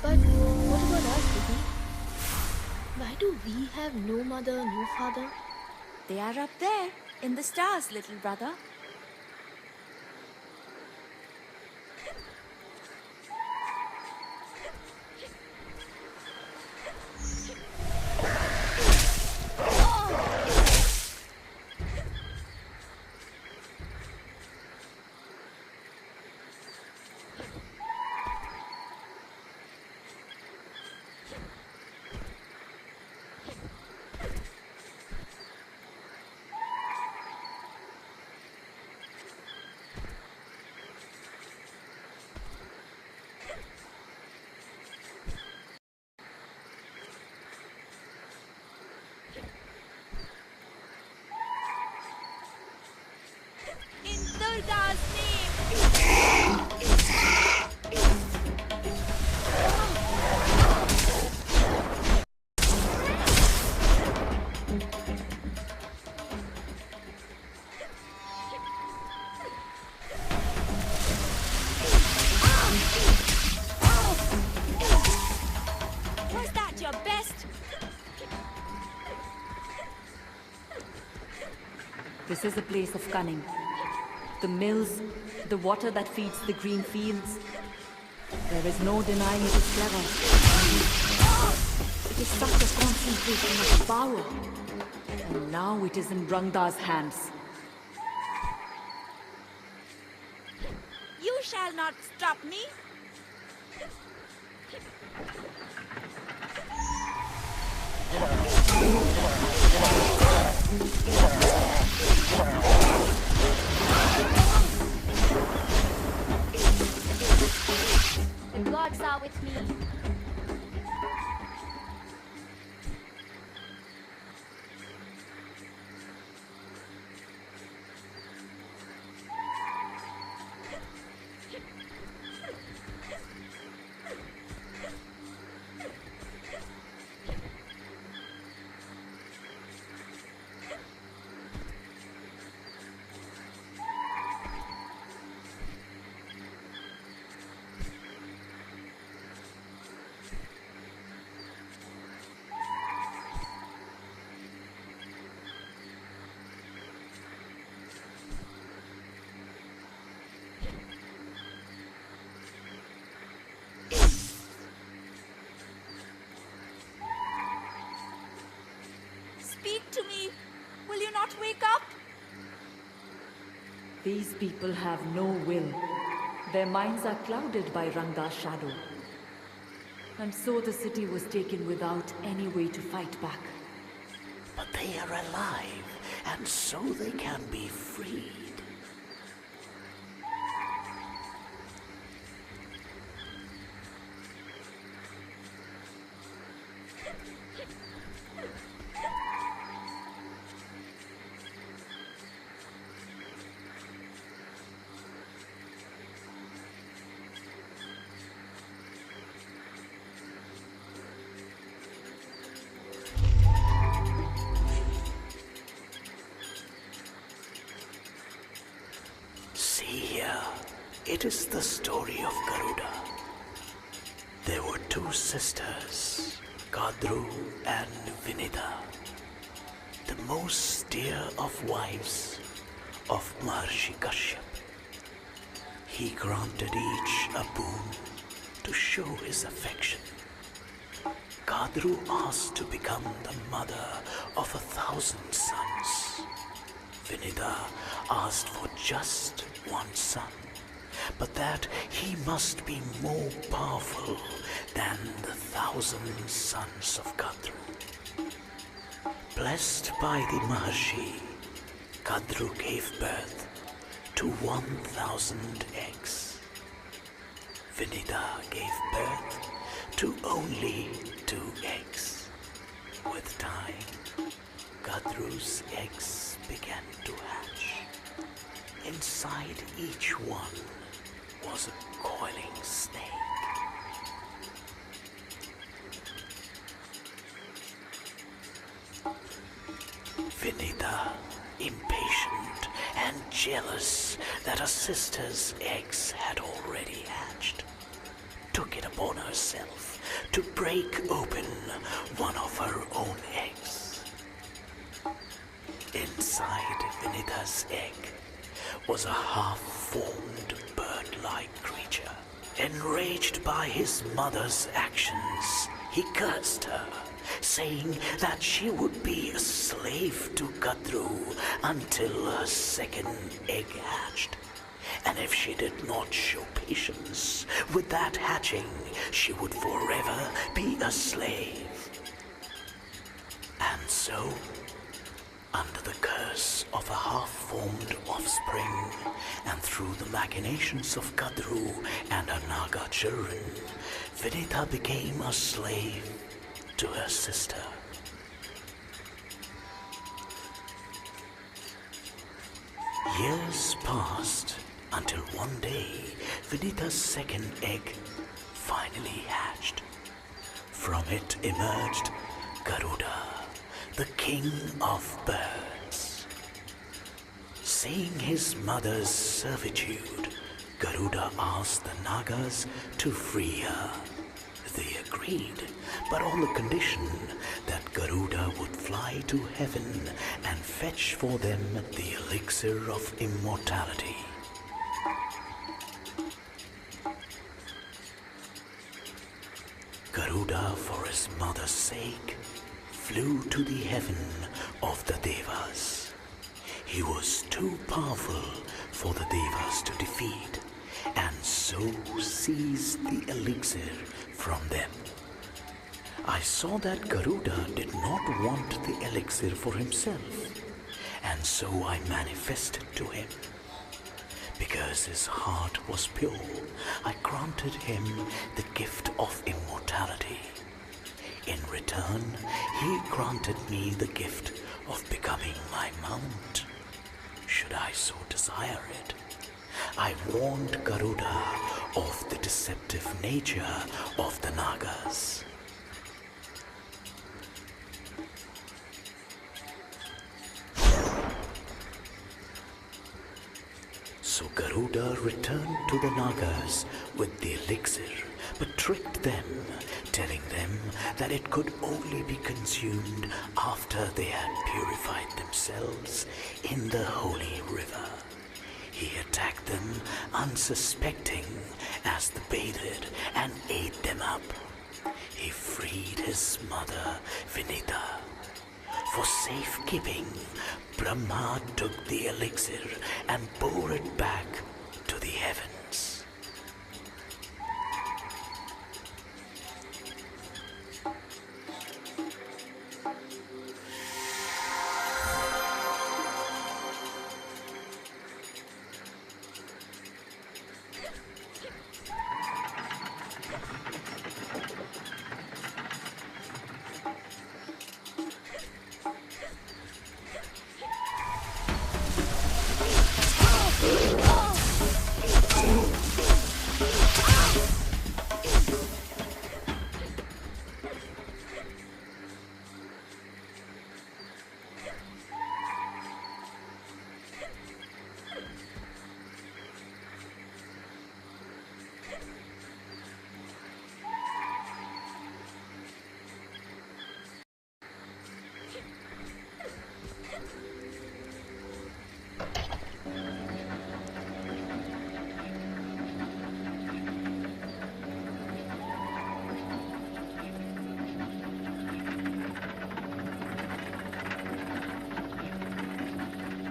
But what about us, Didi? Why do we have no mother, no father? They are up there, in the stars, little brother. In Durga's name! Was that your best? This is a place of cunning. The mills, the water that feeds the green fields. There is no denying it is clever. It is such a concentration of power. And now it is in Rangda's hands. You shall not stop me. The gods are with me. Speak to me. Will you not wake up? These people have no will. Their minds are clouded by Ranga's shadow. And so the city was taken without any way to fight back. But they are alive, and so they can be freed. See here, it is the story of Garuda. There were two sisters, Kadru and Vinita, the most dear of wives of Maharishi Kashyap. He granted each a boon to show his affection. Kadru asked to become the mother of 1,000 sons. Vinita asked for just one son, but that he must be more powerful than the 1,000 sons of Kadru. Blessed by the Maharishi, Kadru gave birth to 1,000 eggs. Vinita gave birth to only 2 eggs. With time, Kadru's eggs began to hatch. Inside each one was a coiling snake. Vinita, impatient and jealous that her sister's eggs had already hatched, took it upon herself to break open one of her own eggs. Inside Vinita's egg was a half-formed bird-like creature. Enraged by his mother's actions, he cursed her, saying that she would be a slave to Kadru until her second egg hatched. And if she did not show patience with that hatching, she would forever be a slave. And so, under the curse of a half-formed offspring, and through the machinations of Kadru and her Naga children, Vinita became a slave to her sister. Years passed until one day, Vinita's second egg finally hatched. From it emerged Garuda, the king of birds. Seeing his mother's servitude, Garuda asked the Nagas to free her. They agreed, but on the condition that Garuda would fly to heaven and fetch for them the elixir of immortality. Garuda, for his mother's sake, flew to the heaven of the Devas. He was too powerful for the Devas to defeat, and so seized the elixir from them. I saw that Garuda did not want the elixir for himself, and so I manifested to him. Because his heart was pure, I granted him the gift of immortality. In return, he granted me the gift of becoming my mount, should I so desire it. I warned Garuda of the deceptive nature of the Nagas. So Garuda returned to the Nagas with the elixir, but tricked them, telling them that it could only be consumed after they had purified themselves in the holy river. He attacked them unsuspecting as they bathed and ate them up. He freed his mother, Vinita. For safekeeping, Brahma took the elixir and bore it back to the heavens.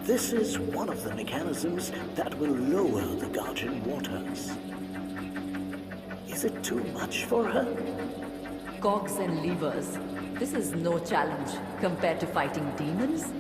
This is one of the mechanisms that will lower the Guardian waters. Is it too much for her? Cogs and levers. This is no challenge compared to fighting demons.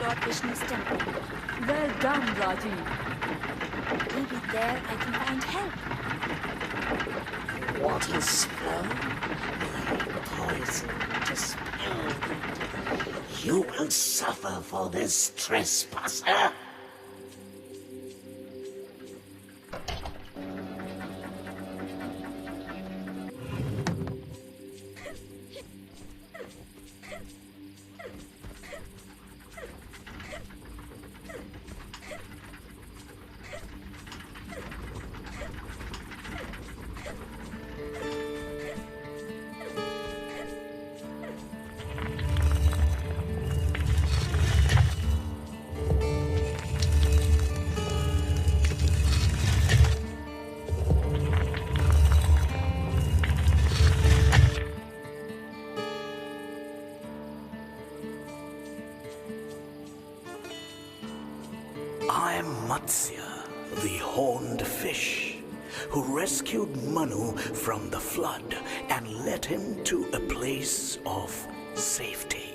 Lord Vishnu's temple. Well done, Raji. Maybe there I can find help. What is spell? My poison dispelled. You will suffer for this trespasser. I am Matsya, the horned fish, who rescued Manu from the flood and led him to a place of safety.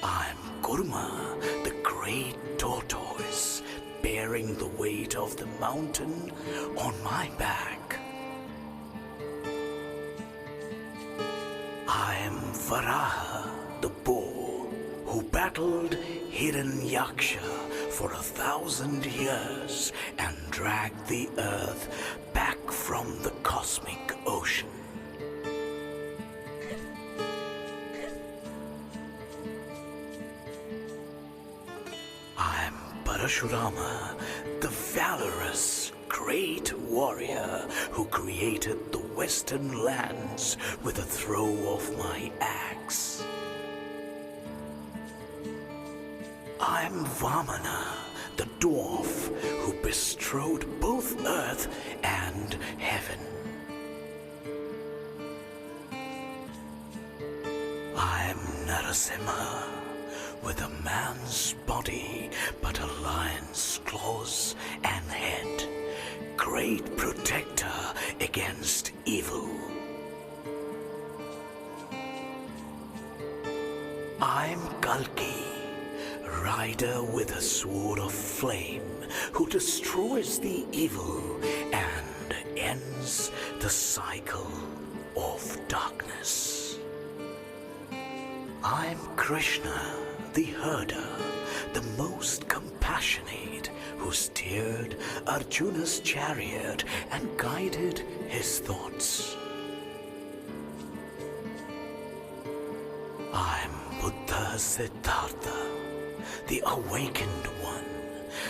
I'm Kurma, the great tortoise, bearing the weight of the mountain on my back. I am Varaha, the bull, who battled Hiranyaksha for 1,000 years and dragged the earth back from the cosmic ocean. I'm Parashurama, the valorous great warrior who created the western lands with a throw of my axe. I'm Vamana, the dwarf who bestrode both earth and heaven. I'm Narasimha, with a man's body but a lion's claws and head, great protector against evil. I'm Kalki, rider with a sword of flame, who destroys the evil and ends the cycle of darkness. I'm Krishna, the herder, the most compassionate, who steered Arjuna's chariot and guided his thoughts. I'm Buddha Siddhartha, the awakened one,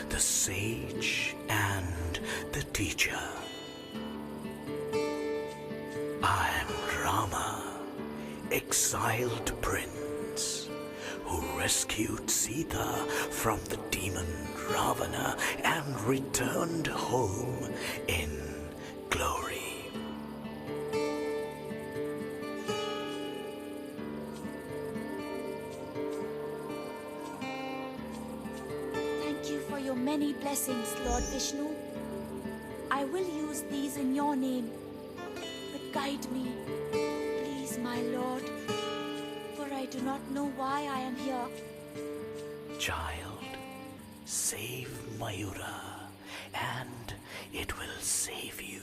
the sage and the teacher. I'm Rama, exiled prince, who rescued Sita from the demon Ravana and returned home in glory. Thank you for your many blessings, Lord Vishnu. I will use these in your name. But guide me, please, my Lord, for I do not know why I am here. Child, save Mayura, and it will save you.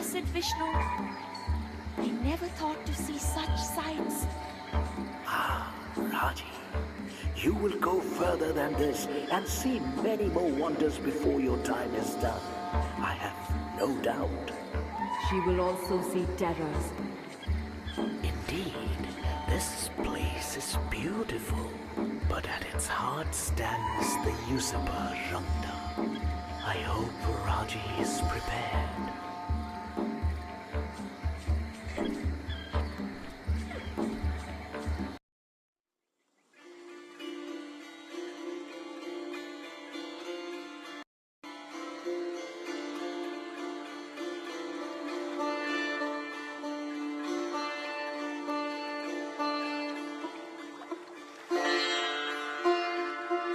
blessed Vishnu. I never thought to see such sights. Raji, you will go further than this and see many more wonders before your time is done. I have no doubt. She will also see terrors. Indeed, this place is beautiful, but at its heart stands the usurper Rangda. I hope Raji is prepared.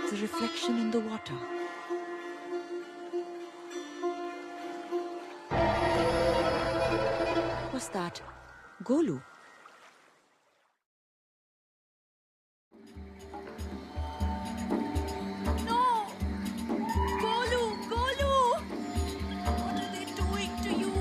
The reflection in the water. What's that? Golu? No! Golu! Golu! What are they doing to you?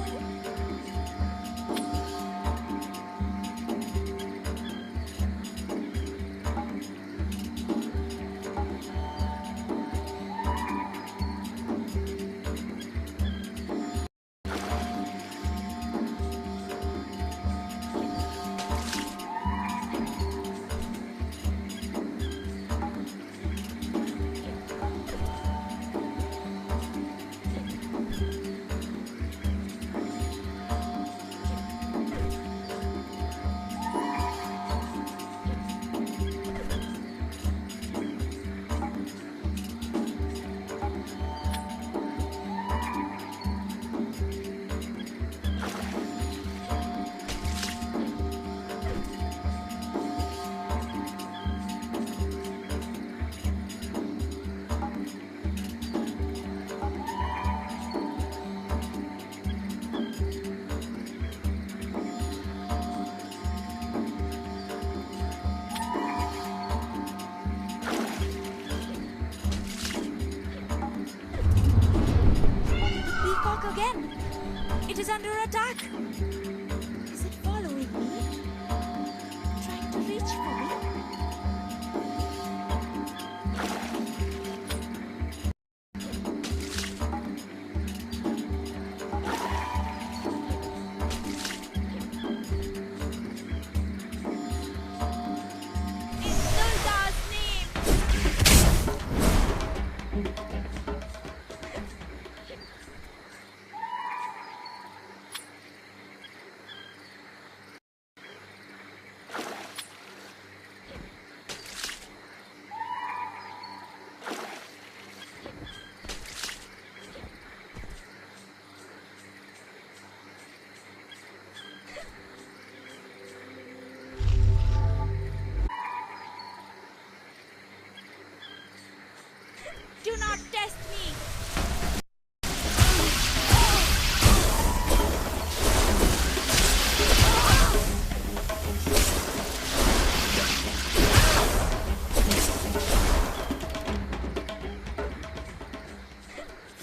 Again! It is under attack! Is it following me? Trying to reach for me? In Durga's name! Do not test me!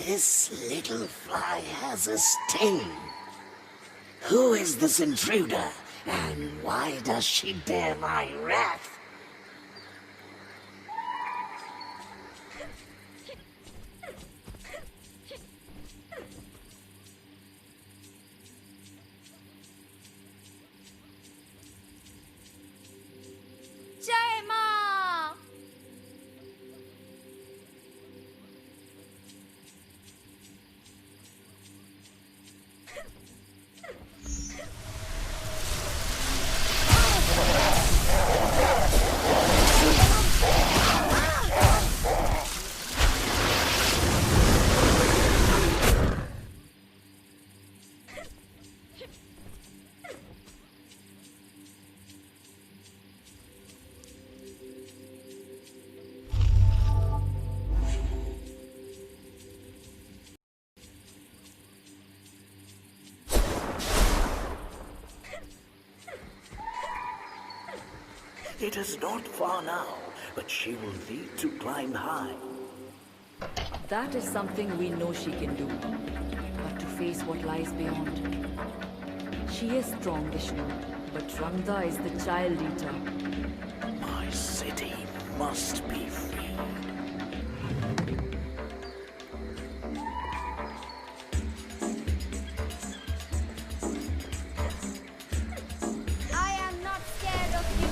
This little fly has a sting. Who is this intruder, and why does she dare my wrath? Jai Ma! It is not far now, but she will need to climb high. That is something we know she can do. But to face what lies beyond, She is strong, Vishnu, but Rangda is the child eater. My city must be freed. I am not scared of you.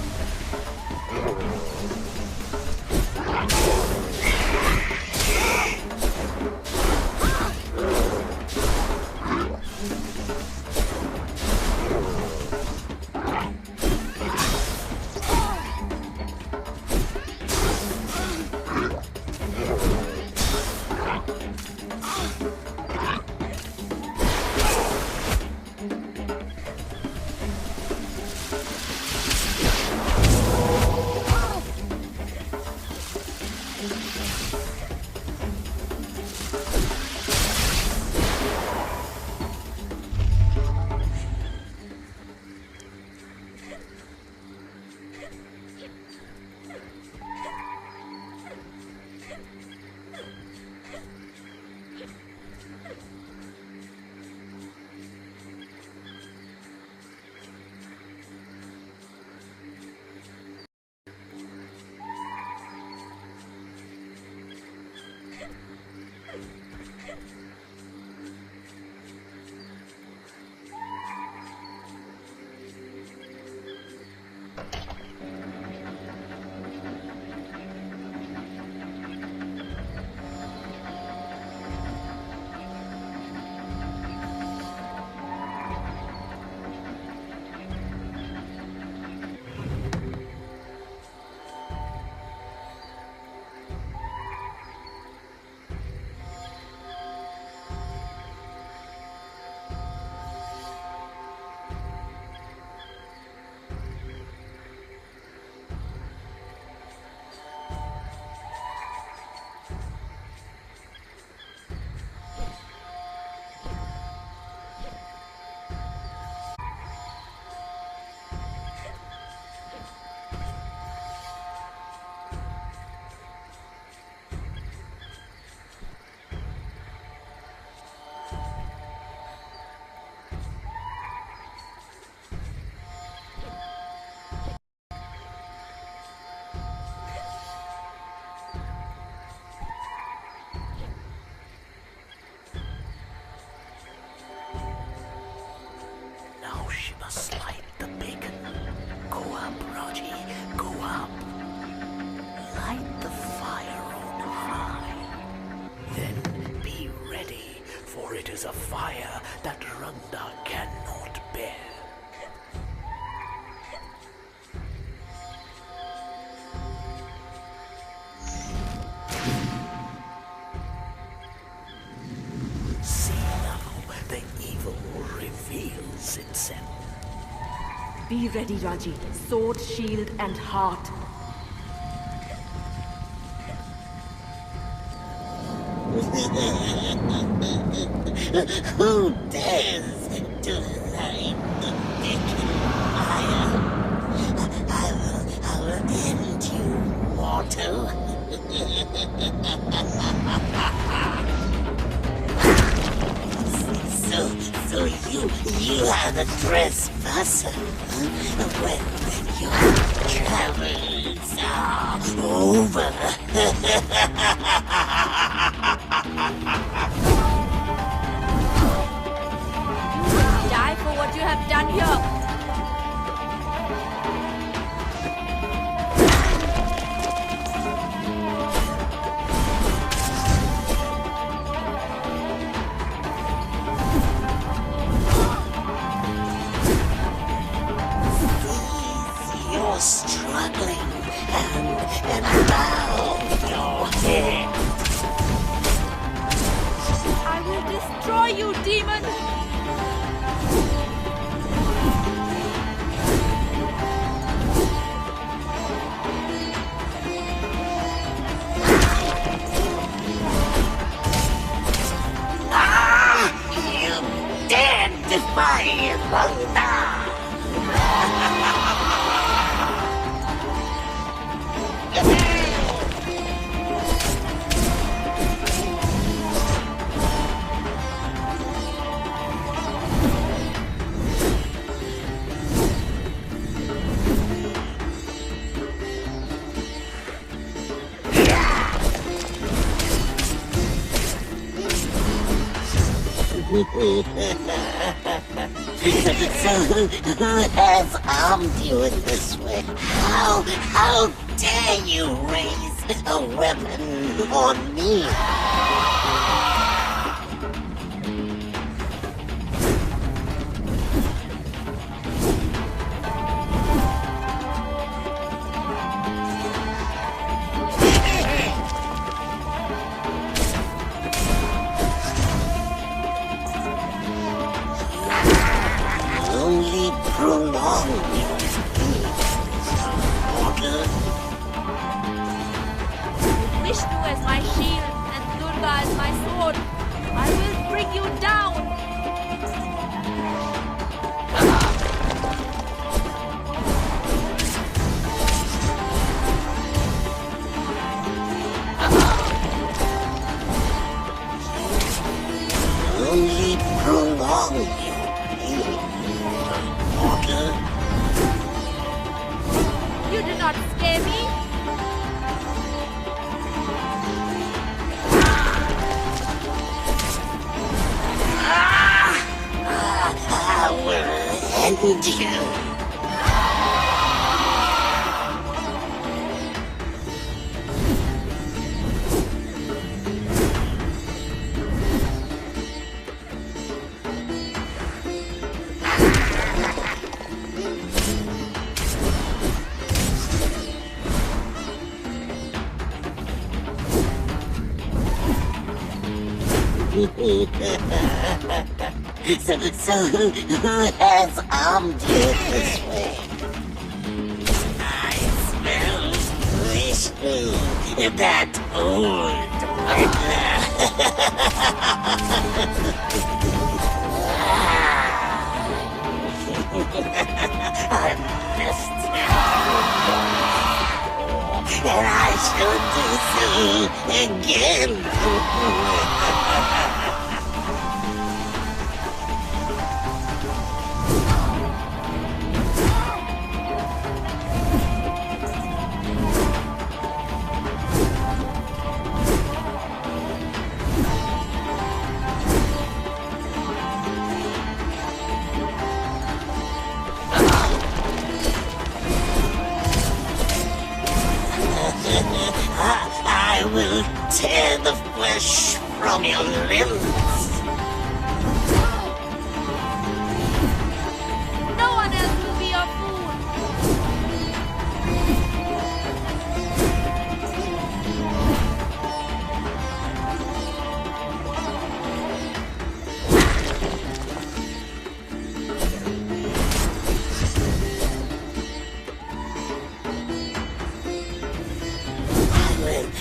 Now she must light the beacon. Go up, Raji, go up. Light the fire on high. Then be ready, for it is a fire that Rangda cannot bear. See now, the evil reveals itself. Be ready, Raji. Sword, shield, and heart. Who dares to light the beacon fire? I will end you, mortal. So you are the trespasser. When your travels are over. Die for what you have done here. You're struggling and bow your head. I will destroy you, demon! You dare defy Rangda! So who has armed you in this way? How dare you raise a weapon on me? Only prolong your order. Vishnu as my shield and Durga as my sword, I will bring you down. Only prolong your pain. Order. You do not scare me. I will end you. So who has armed you this way? I smell Vishnu, that old I missed it. And I shall do so again. I will tear the flesh from your limbs. No one else will be your fool.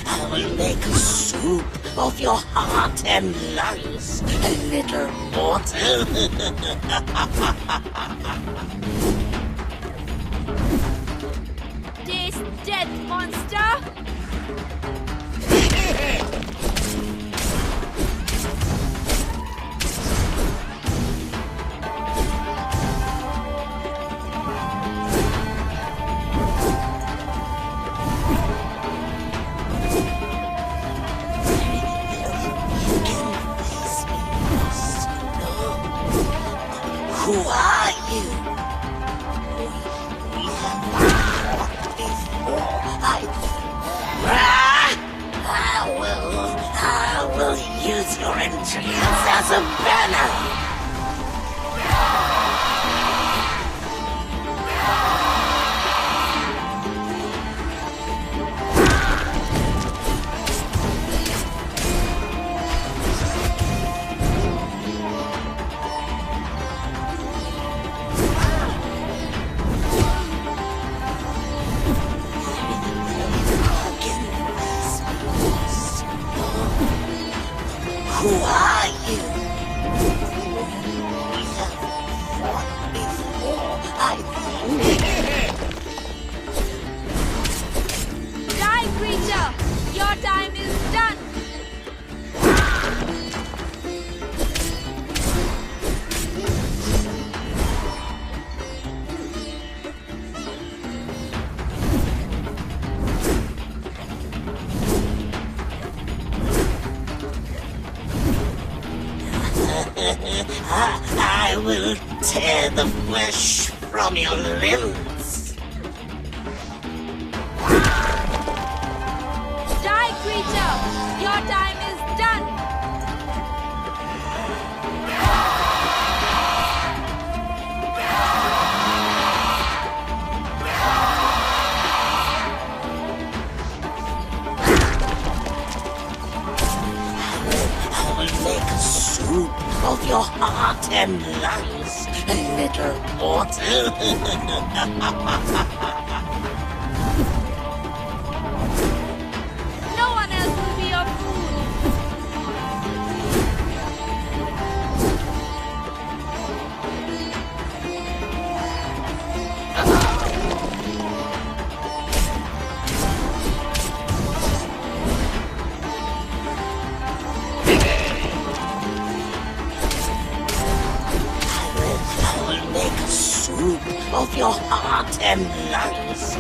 I will make a soup of your heart and lungs, a little mortal. Taste death, monster! Who are you? We have fought before. I will use your entrance as a banner. Who are you? I will tear the flesh from your limbs. Die, creature! Your time is done! I will make a soup of your heart and lungs, little mortal. No one else will be your food! I will make a soup of your heart and lungs,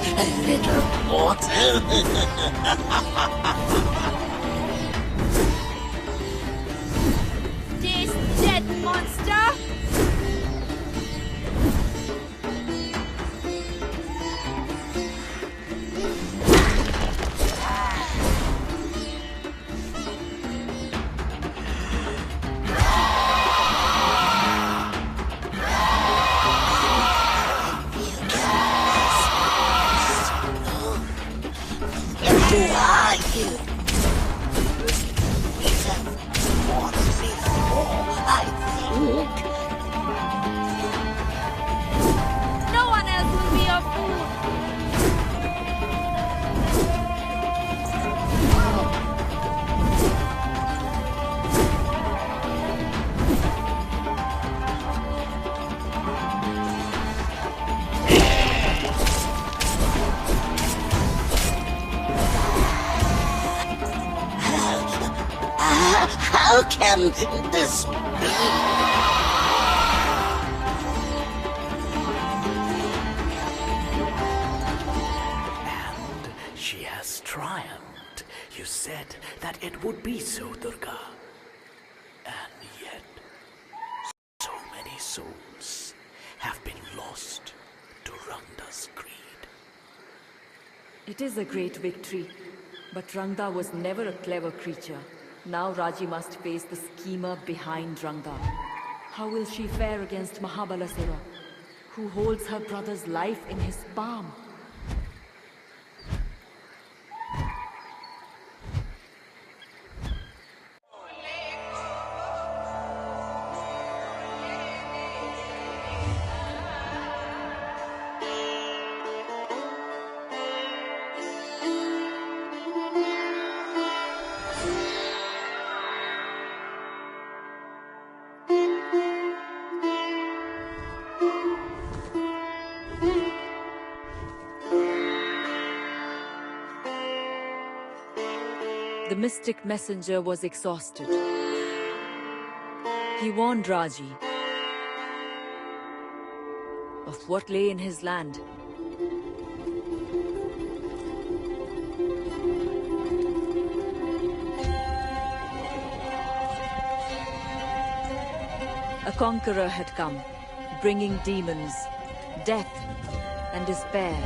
little mortal. Taste death, monster! Who are you? We have fought before, I think. No one else will be your food! How can this be? And she has triumphed. You said that it would be so, Durga. And yet, so many souls have been lost to Rangda's greed. It is a great victory, but Rangda was never a clever creature. Now Raji must face the schemer behind Rangda. How will she fare against Mahabalasura, who holds her brother's life in his palm? The mystic messenger was exhausted. He warned Raji of what lay in his land. A conqueror had come, bringing demons, death, and despair.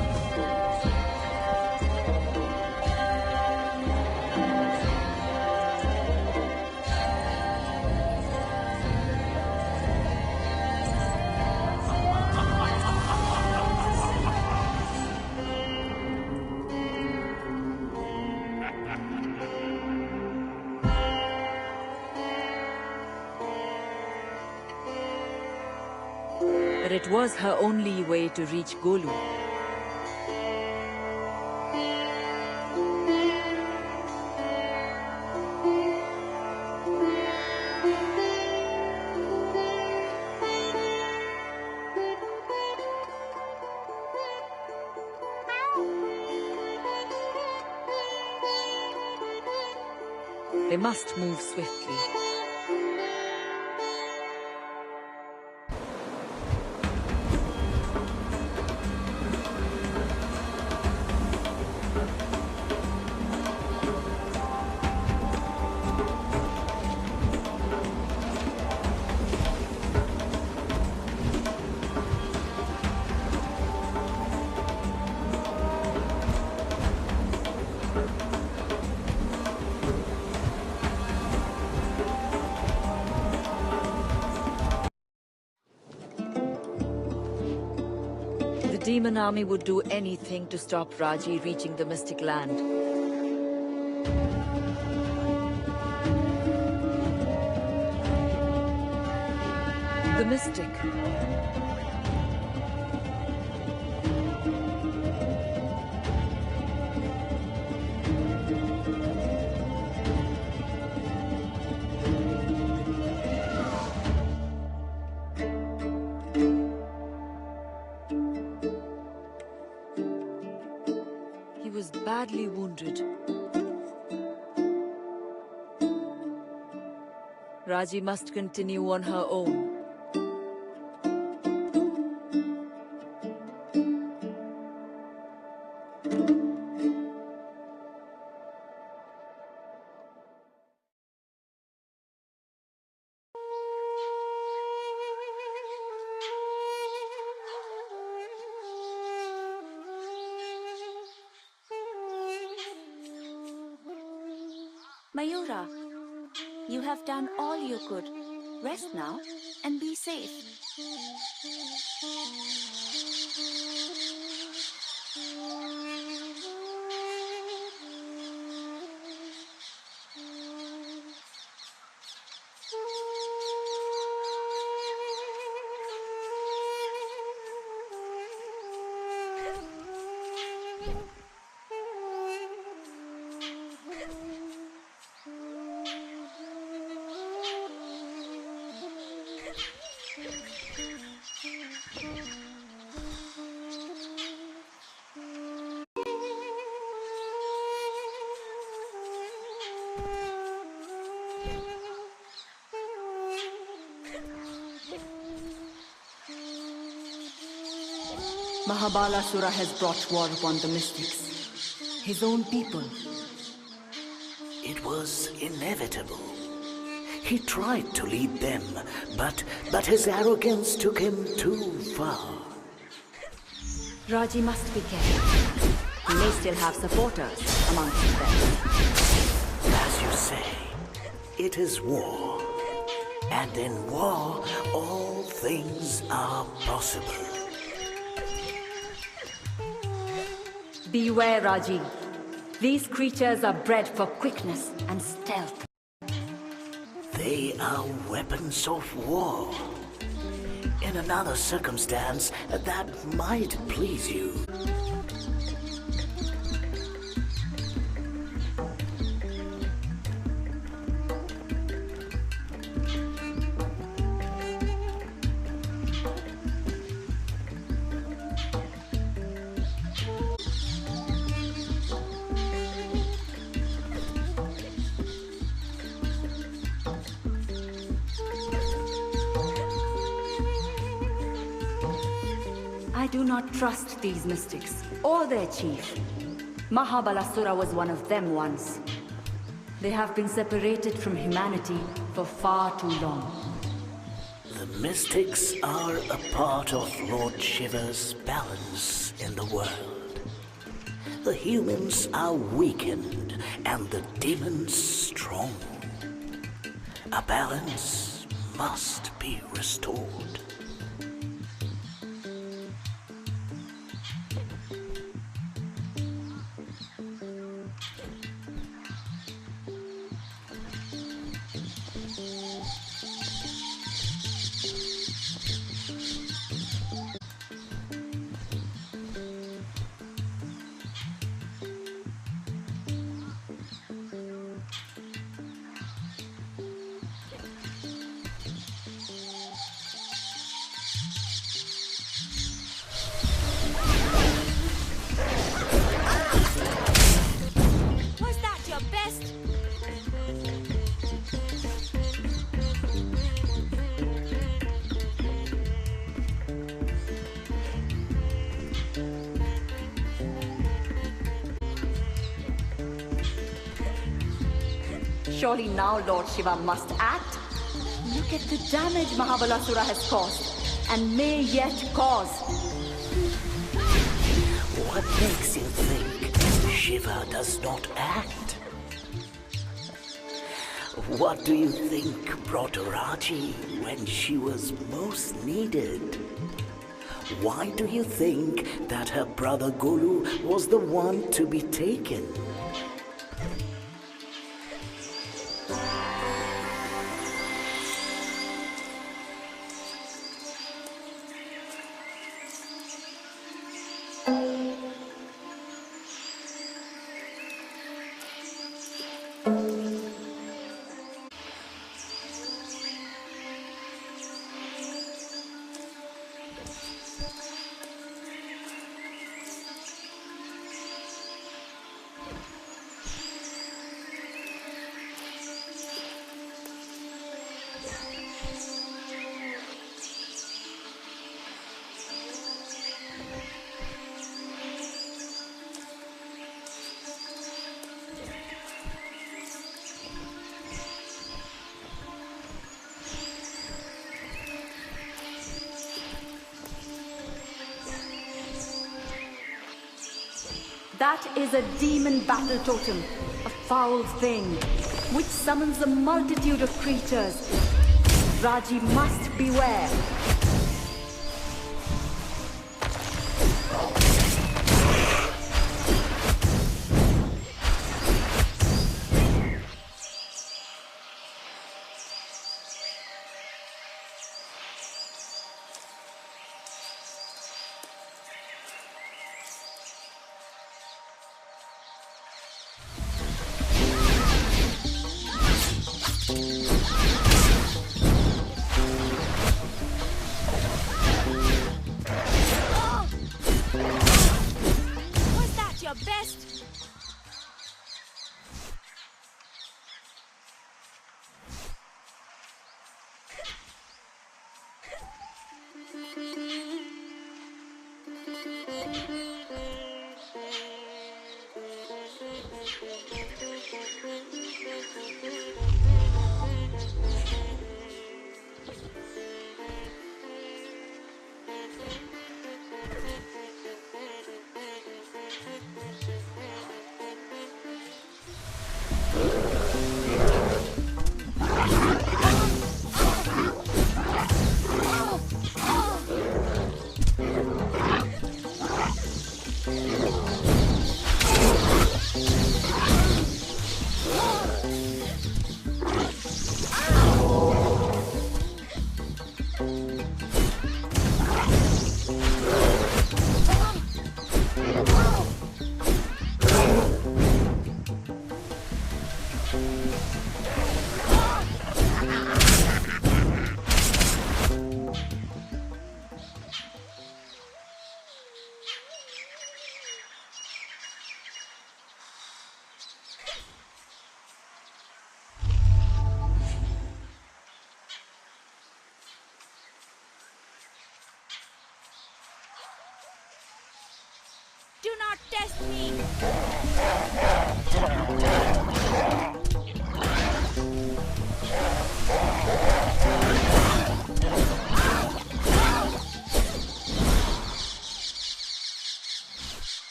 But it was her only way to reach Golu. They must move swiftly. demon army would do anything to stop Raji reaching the Mystic Land. The Mystic. He was badly wounded. Raji must continue on her own. Mayura, you have done all you could. Rest now and be safe. Mahabalasura has brought war upon the mystics. His own people. It was inevitable. He tried to lead them, but his arrogance took him too far. Raji must be careful. He may still have supporters amongst them. As you say, it is war. And in war, all things are possible. Beware, Raji. These creatures are bred for quickness and stealth. They are weapons of war. In another circumstance, that might please you. I do not trust these mystics, or their chief. Mahabalasura was one of them once. They have been separated from humanity for far too long. The mystics are a part of Lord Shiva's balance in the world. The humans are weakened and the demons strong. A balance must be restored. Was that your best? Surely now Lord Shiva must act. Look at the damage Mahabalasura has caused, and may yet cause. What makes you think Shiva does not act? What do you think brought Raji when she was most needed? Why do you think that her brother Gulu was the one to be taken? That is a demon battle totem, a foul thing, which summons a multitude of creatures. Raji must beware. Was that your best? Do not test me!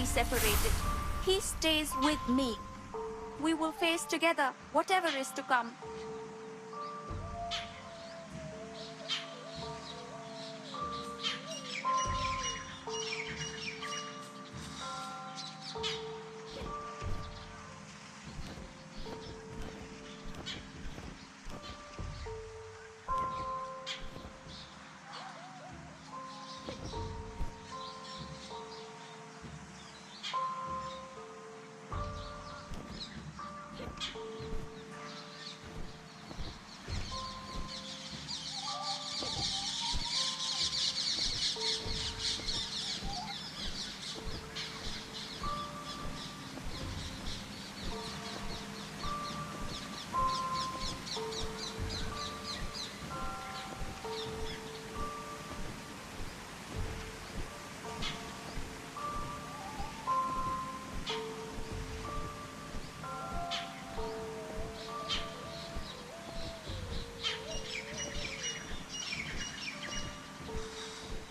be separated. He stays with me. We will face together whatever is to come.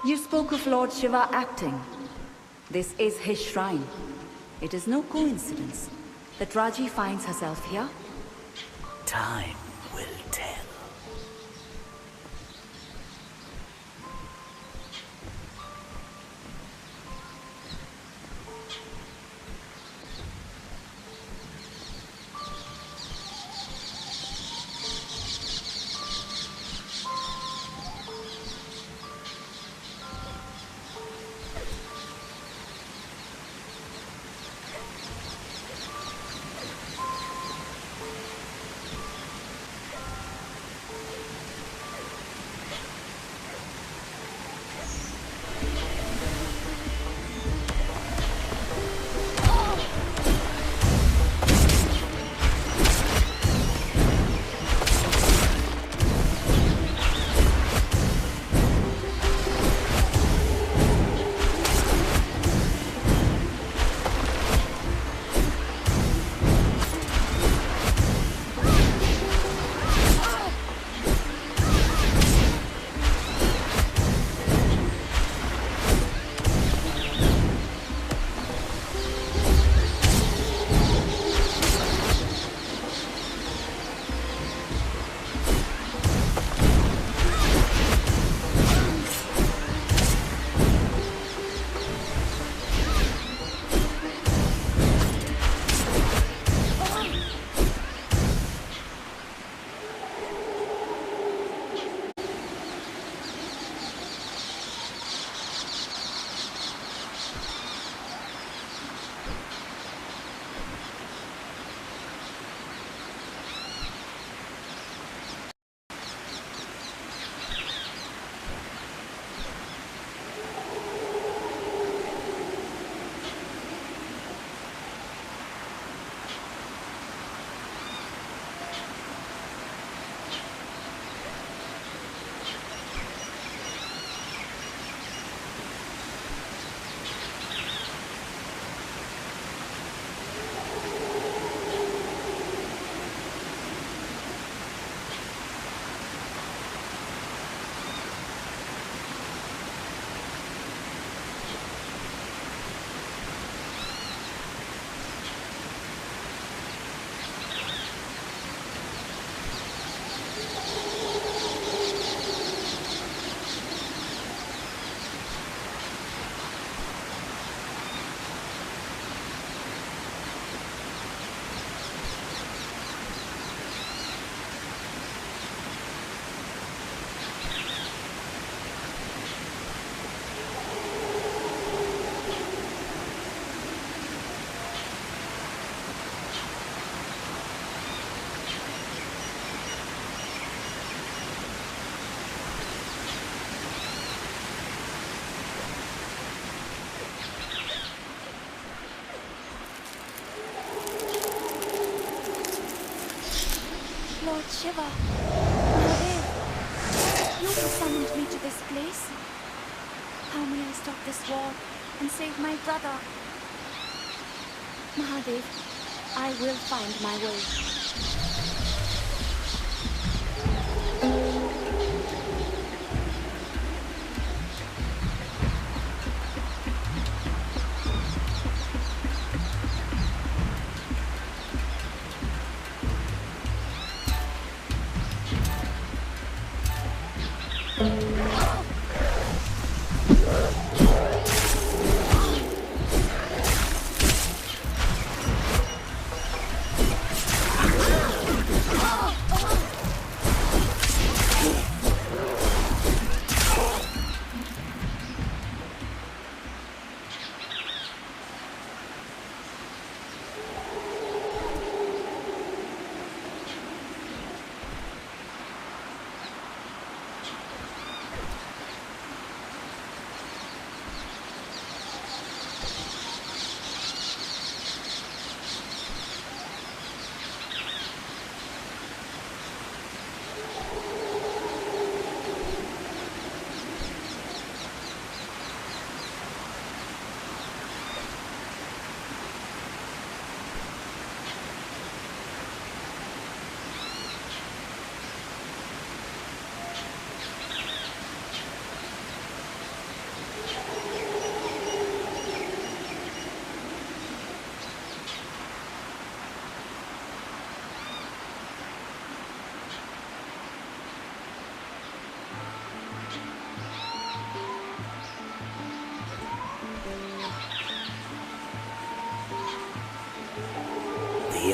You spoke of Lord Shiva acting. This is his shrine. It is no coincidence that Raji finds herself here. Time will tell. Lord Shiva, Mahadev, you who summoned me to this place. How may I stop this war and save my brother? Mahadev, I will find my way. The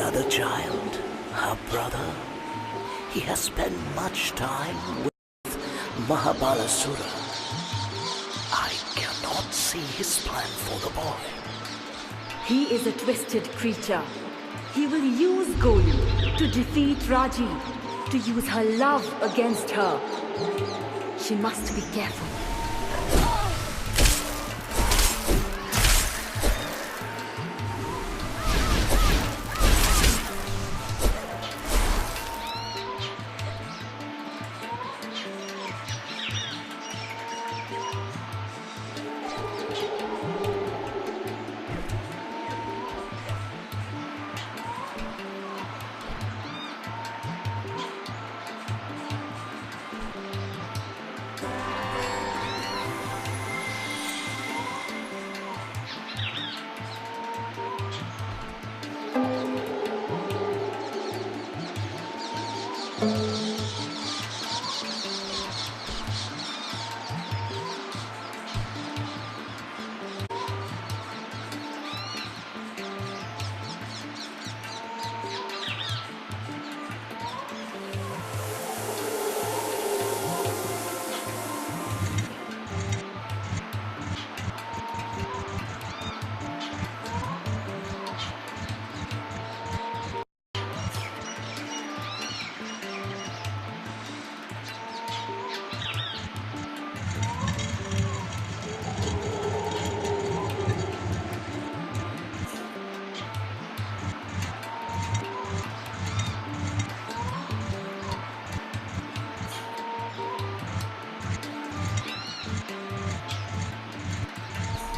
other child, her brother, he has spent much time with Mahabalasura. I cannot see his plan for the boy. He is a twisted creature. He will use Golu to defeat Raji, to use her love against her. She must be careful.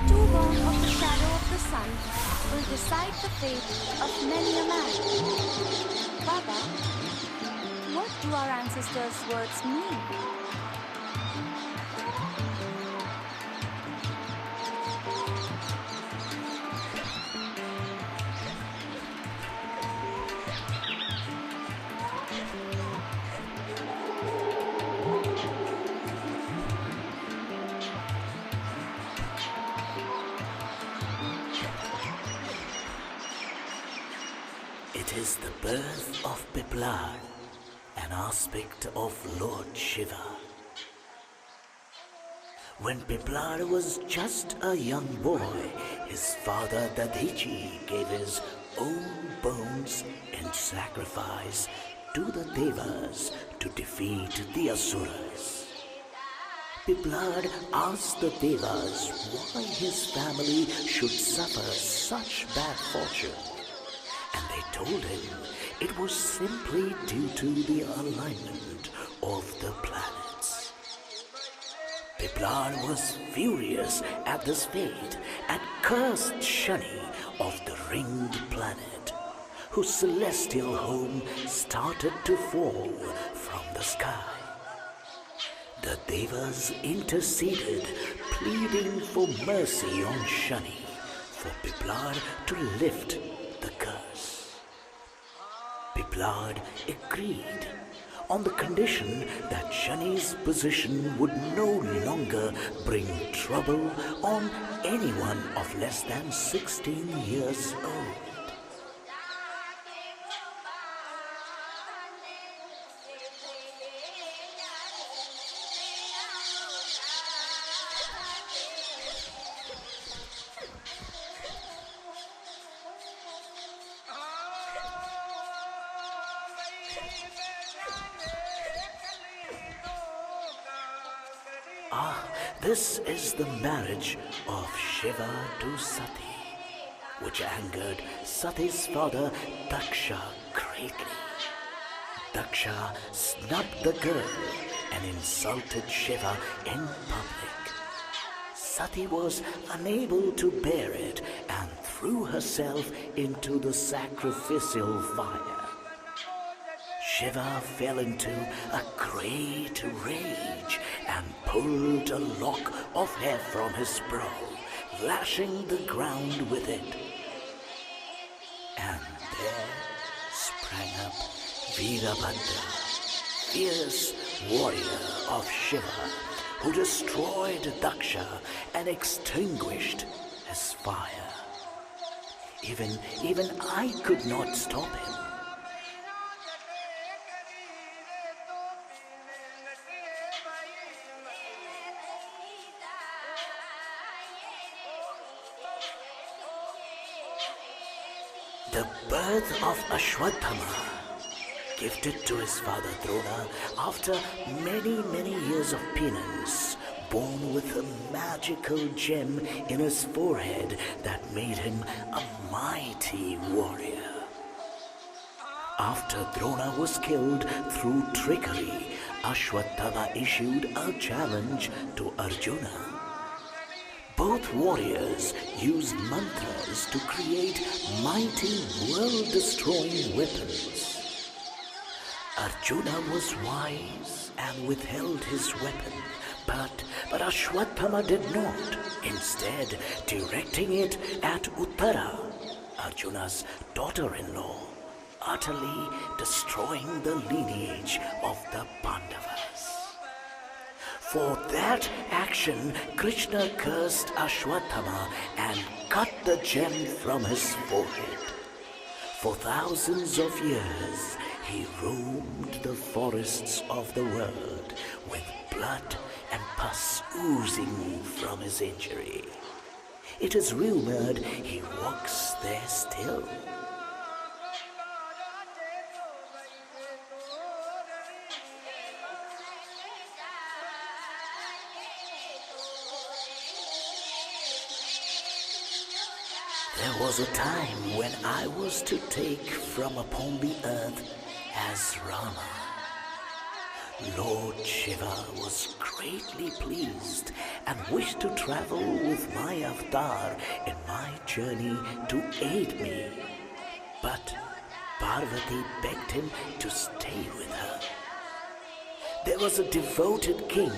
Two born of the shadow of the sun will decide the fate of many a man. Baba, what do our ancestors' words mean? It is the birth of Biplad, an aspect of Lord Shiva. When Biplad was just a young boy, his father Dadichi gave his own bones in sacrifice to the Devas to defeat the Asuras. Biplad asked the Devas why his family should suffer such bad fortune. And they told him it was simply due to the alignment of the planets. Biplad was furious at this fate and cursed Shani of the ringed planet, whose celestial home started to fall from the sky. The Devas interceded, pleading for mercy on Shani, for Biplad to lift the curse. Biplad agreed, on the condition that Shani's position would no longer bring trouble on anyone of less than 16 years old. This is the marriage of Shiva to Sati, which angered Sati's father Daksha greatly. Daksha snubbed the girl and insulted Shiva in public. Sati was unable to bear it and threw herself into the sacrificial fire. Shiva fell into a great rage and pulled a lock of hair from his brow, lashing the ground with it. And there sprang up Veerabhadra, fierce warrior of Shiva, who destroyed Daksha and extinguished his fire. Even I could not stop him. The birth of Ashwatthama, gifted to his father Drona after many years of penance, born with a magical gem in his forehead that made him a mighty warrior. After Drona was killed through trickery, Ashwatthama issued a challenge to Arjuna. Both warriors used mantras to create mighty, world-destroying weapons. Arjuna was wise and withheld his weapon, but Ashwatthama did not, instead directing it at Uttara, Arjuna's daughter-in-law, utterly destroying the lineage of the Pandavas. For that action, Krishna cursed Ashwatthama and cut the gem from his forehead. For thousands of years, he roamed the forests of the world with blood and pus oozing from his injury. It is rumored he walks there still. There was a time when I was to take from upon the earth as Rama. Lord Shiva was greatly pleased and wished to travel with my avatar in my journey to aid me. But Parvati begged him to stay with her. There was a devoted king,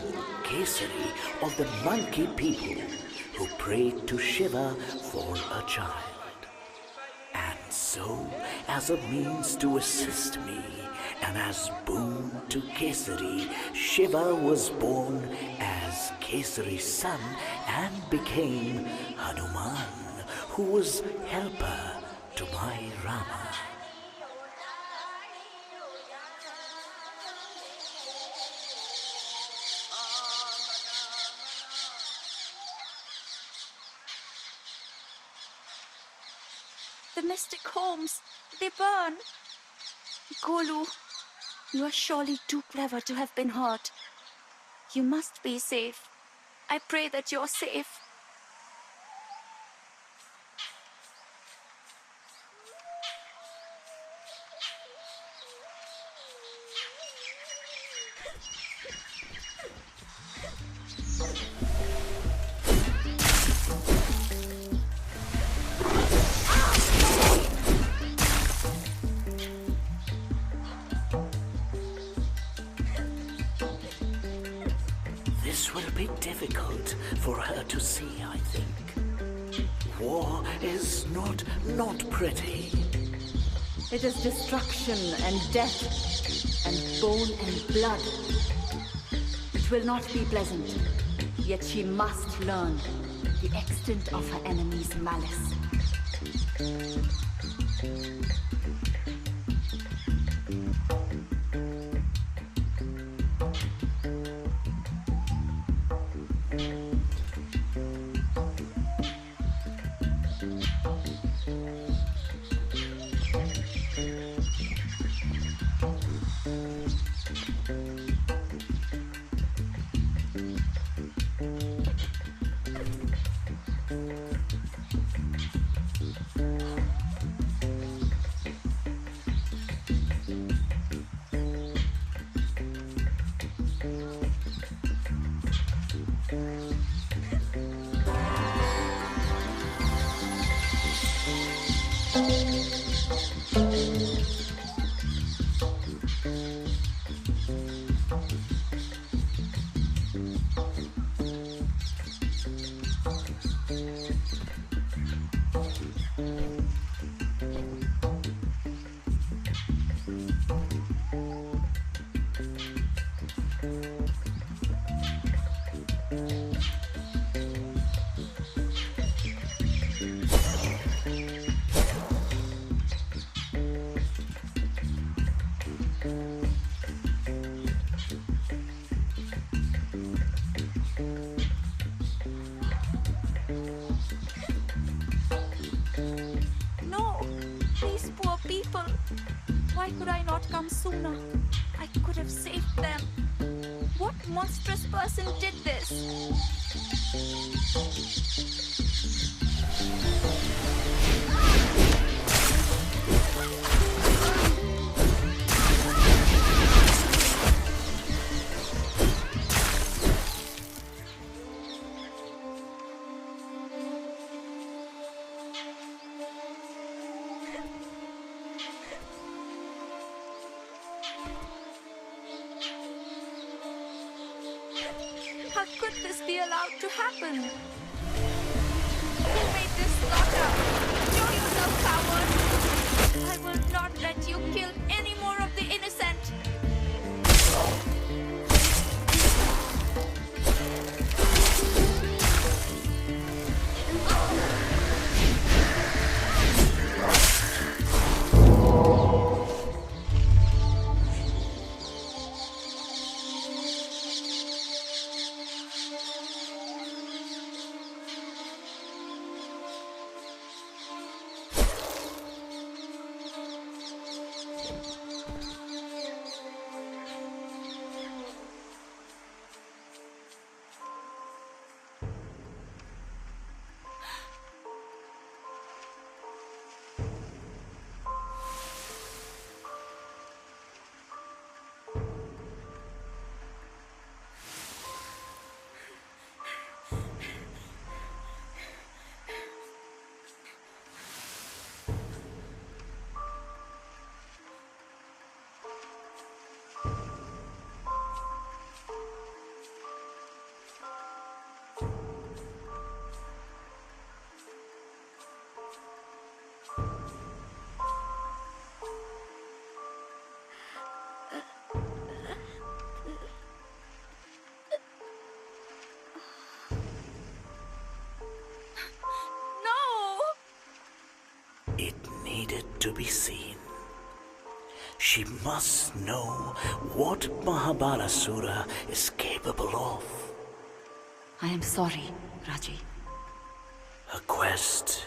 Kesari, of the monkey people, who prayed to Shiva for a child. And so, as a means to assist me, and as boon to Kesari, Shiva was born as Kesari's son and became Hanuman, who was helper to my Rama. The mystic homes, they burn. Golu, you are surely too clever to have been hurt. You must be safe. I pray that you're safe. This will be difficult for her to see, I think. War is not pretty. It is destruction and death, and bone and blood. It will not be pleasant, yet she must learn the extent of her enemy's malice. No! These poor people! Why could I not come sooner? I could have saved them. What monstrous person did this? How could this be allowed to happen? Who made this slaughter? Show yourself, coward! I will not let you kill any more of the innocent! It needed to be seen. She must know what Mahabalasura is capable of. I am sorry, Raji. Her quest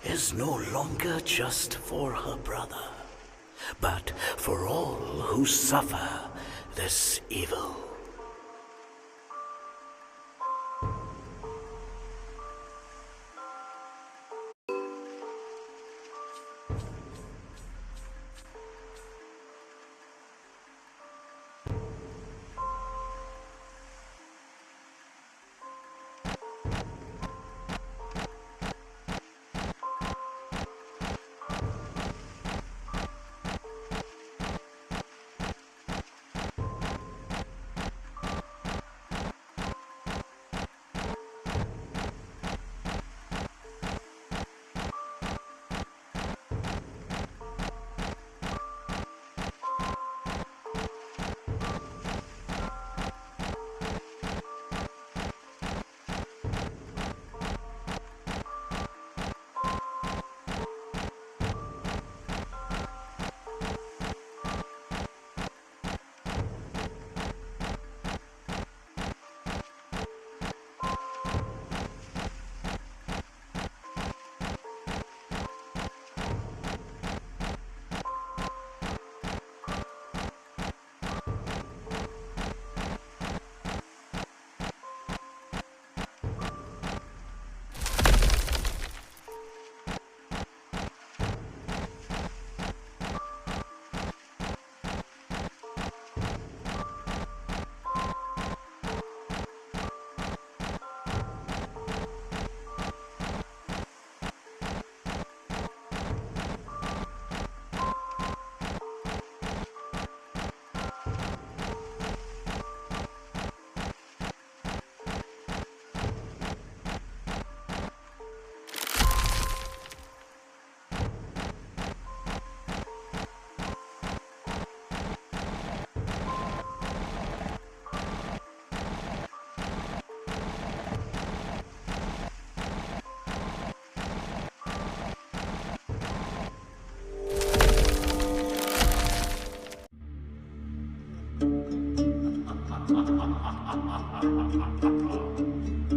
is no longer just for her brother, but for all who suffer this evil.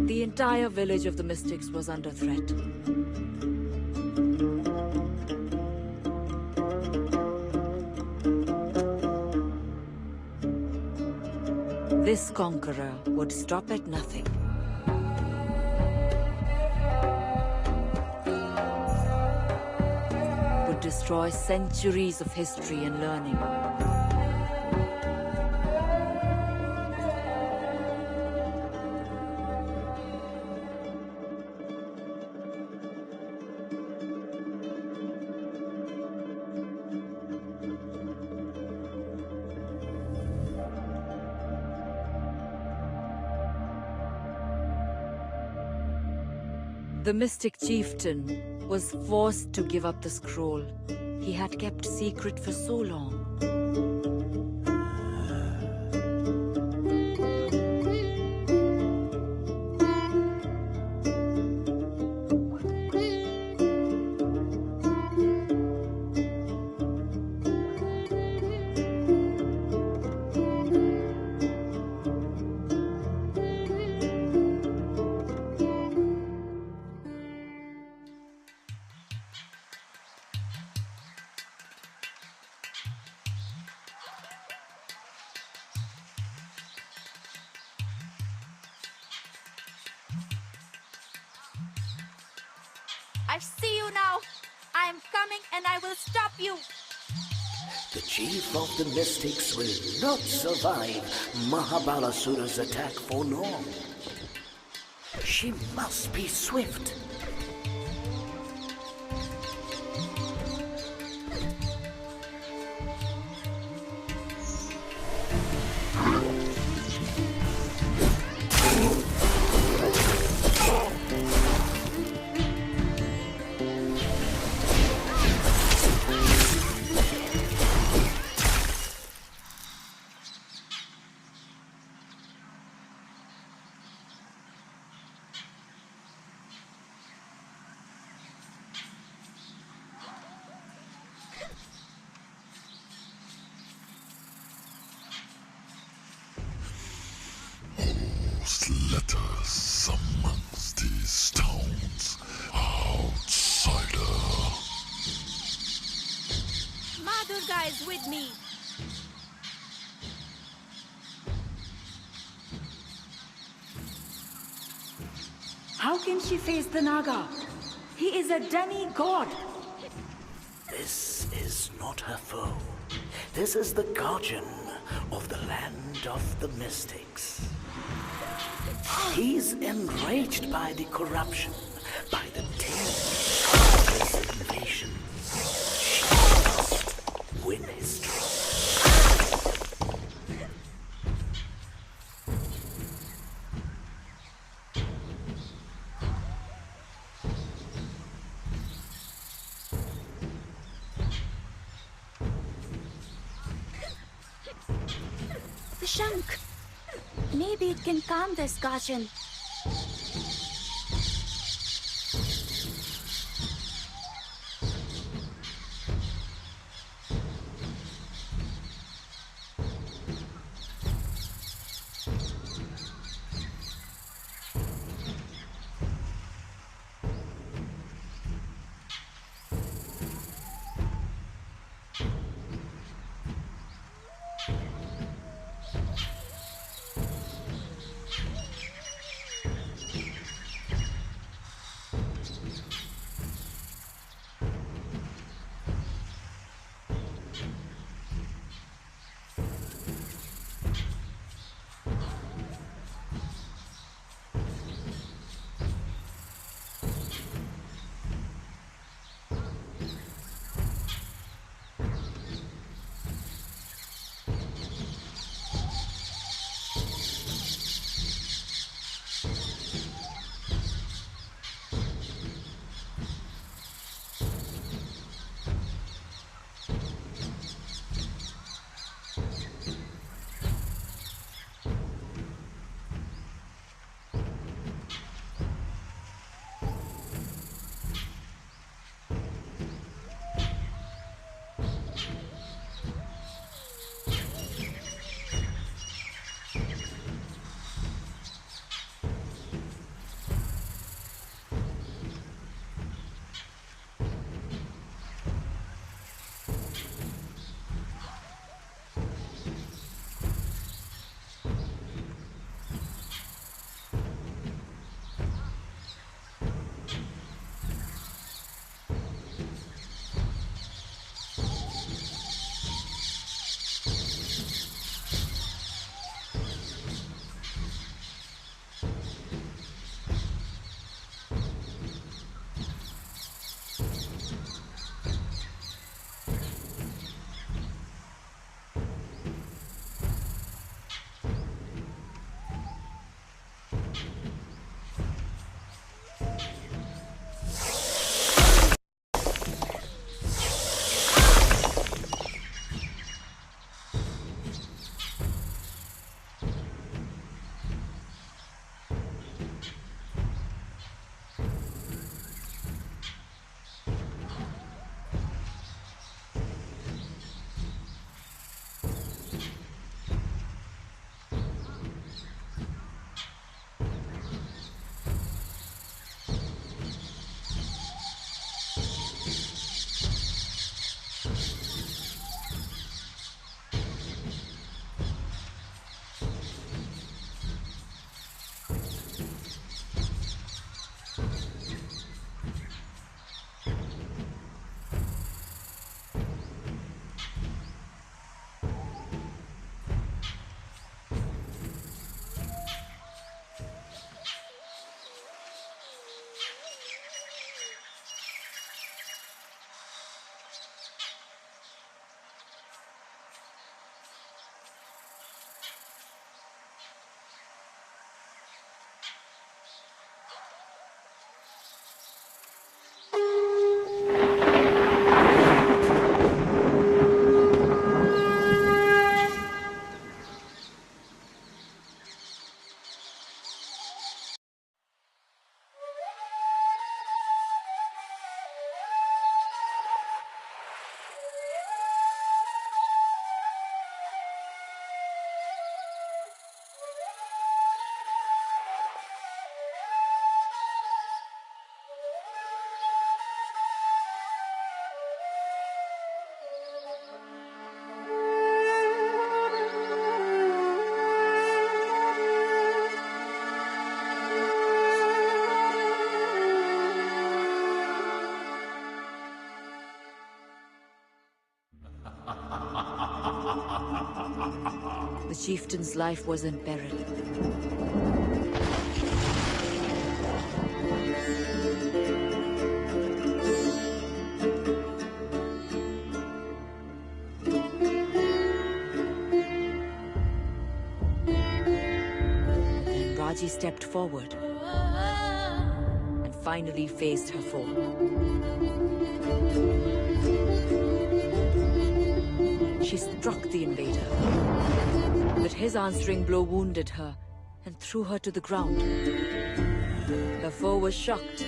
The entire village of the Mystics was under threat. This conqueror would stop at nothing. Would destroy centuries of history and learning. The mystic chieftain was forced to give up the scroll he had kept secret for so long. I see you now. I am coming and I will stop you. The chief of the mystics will not survive Mahabalasura's attack for long. She must be swift. Letters amongst these towns, outsider. Ma Durga is with me. How can she face the Naga? He is a demigod. This is not her foe. This is the guardian of the land of the mystics. He's enraged by the corruption, by the terror of this invasion. She must win his trust. The Shank. Maybe it can calm this guardian. chieftain's life was in peril. Then Raji stepped forward and finally faced her foe. She struck the invader, but his answering blow wounded her and threw her to the ground. Her foe was shocked.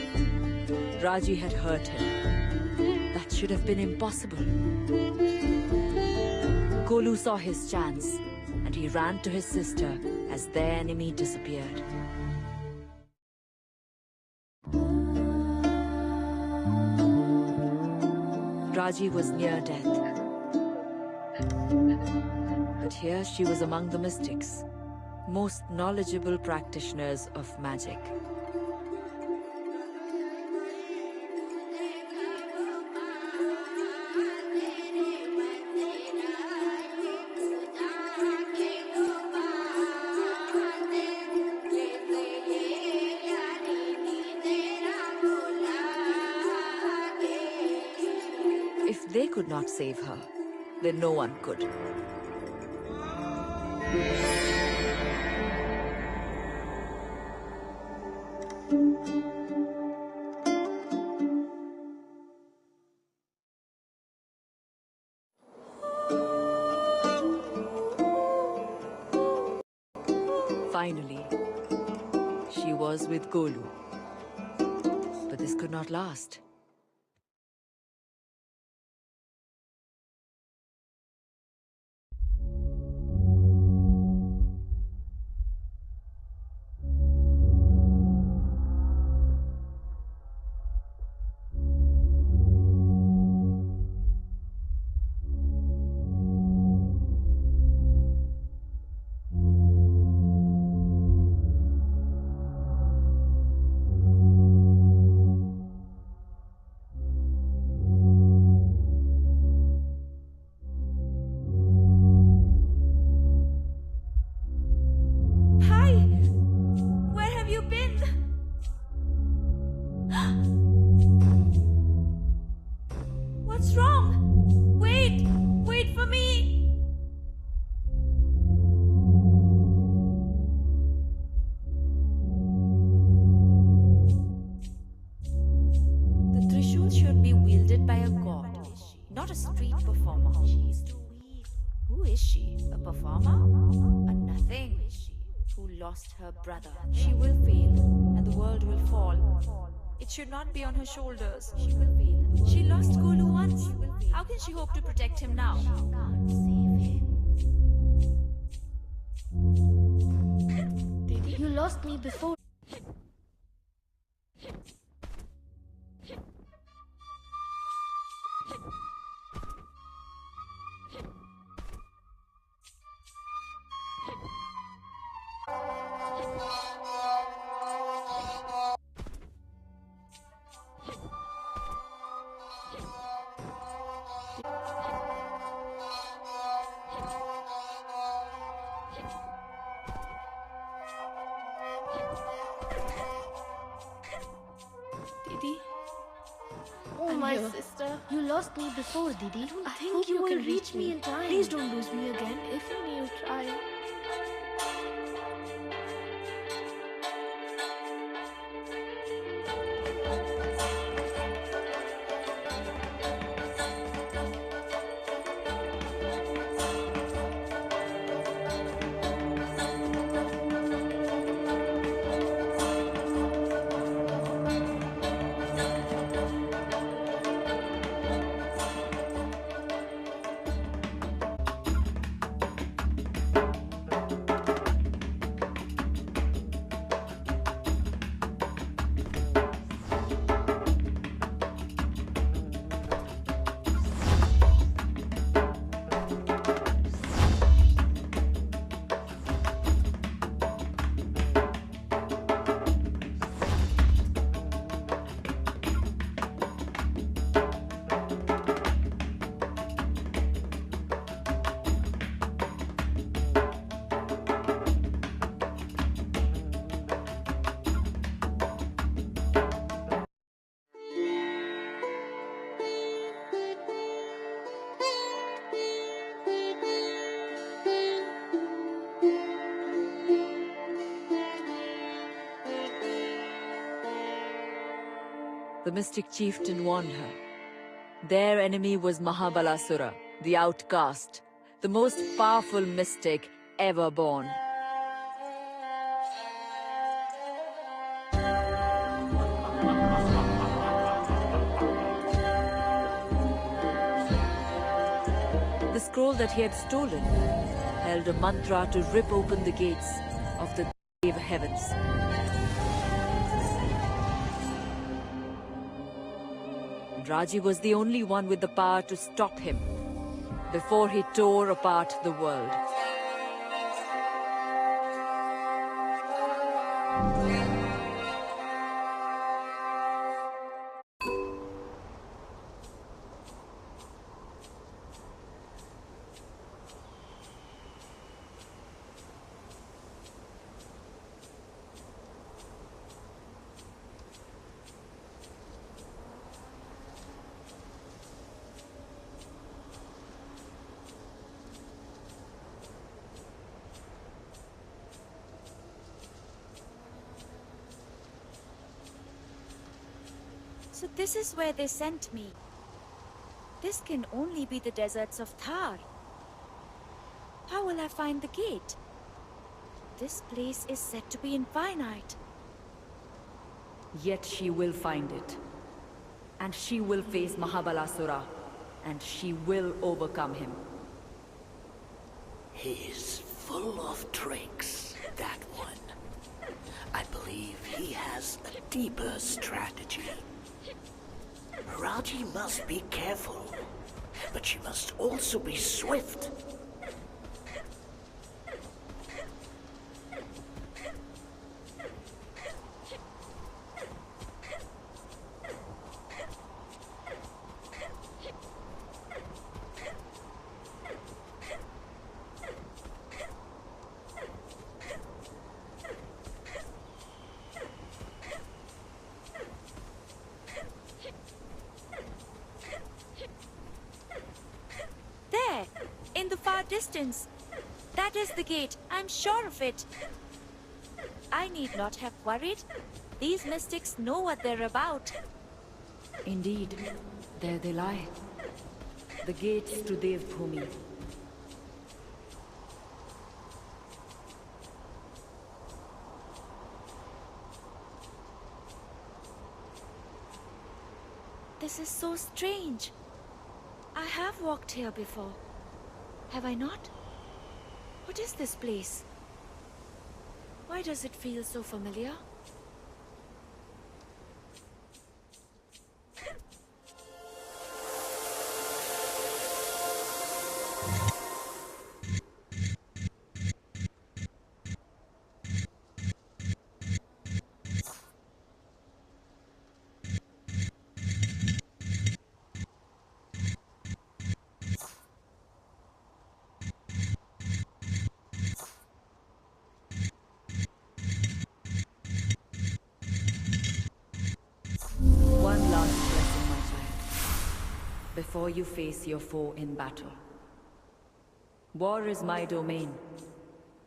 Raji had hurt him. That should have been impossible. Golu saw his chance, and he ran to his sister as their enemy disappeared. Raji was near death. But here she was among the mystics, most knowledgeable practitioners of magic. If they could not save her, then no one could. Finally, she was with Golu. But this could not last. Hi! Where have you been? What's wrong? Wait! Wait for me! The Trishul should be wielded by a god, not a street performer. Who is she? A performer? A nothing. Who lost her brother. She will fail, and the world will fall. It should not be on her shoulders. She will fail. She lost Golu once. How can she hope to protect him now? She can't save him. Didi, you lost me before. Didi? Oh, I'm my here. sister. You lost me before, Didi. I think hope you you can will reach reach me me. in time. Please don't lose me again. If only you try. The mystic chieftain warned her. Their enemy was Mahabalasura, the outcast, the most powerful mystic ever born. The scroll that he had stolen held a mantra to rip open the gates of the Deva heavens. Raji was the only one with the power to stop him before he tore apart the world. So this is where they sent me. This can only be the deserts of Thar. How will I find the gate? This place is said to be infinite. Yet she will find it. And she will face Mahabalasura. And she will overcome him. He's full of tricks, that one. I believe he has a deeper strategy. Raji must be careful, but she must also be swift. There, in the far distance. That is the gate. I'm sure of it. I need not have worried. These mystics know what they're about. Indeed, there they lie. The gates to Devbhumi. This is so strange. I have walked here before. Have I not? What is this place? Why does it feel so familiar? One last blessing, my child, before you face your foe in battle. War is my domain,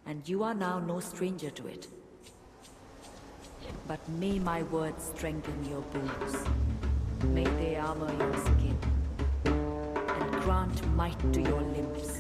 and you are now no stranger to it. But may my words strengthen your bones. May they armor your skin, and grant might to your limbs.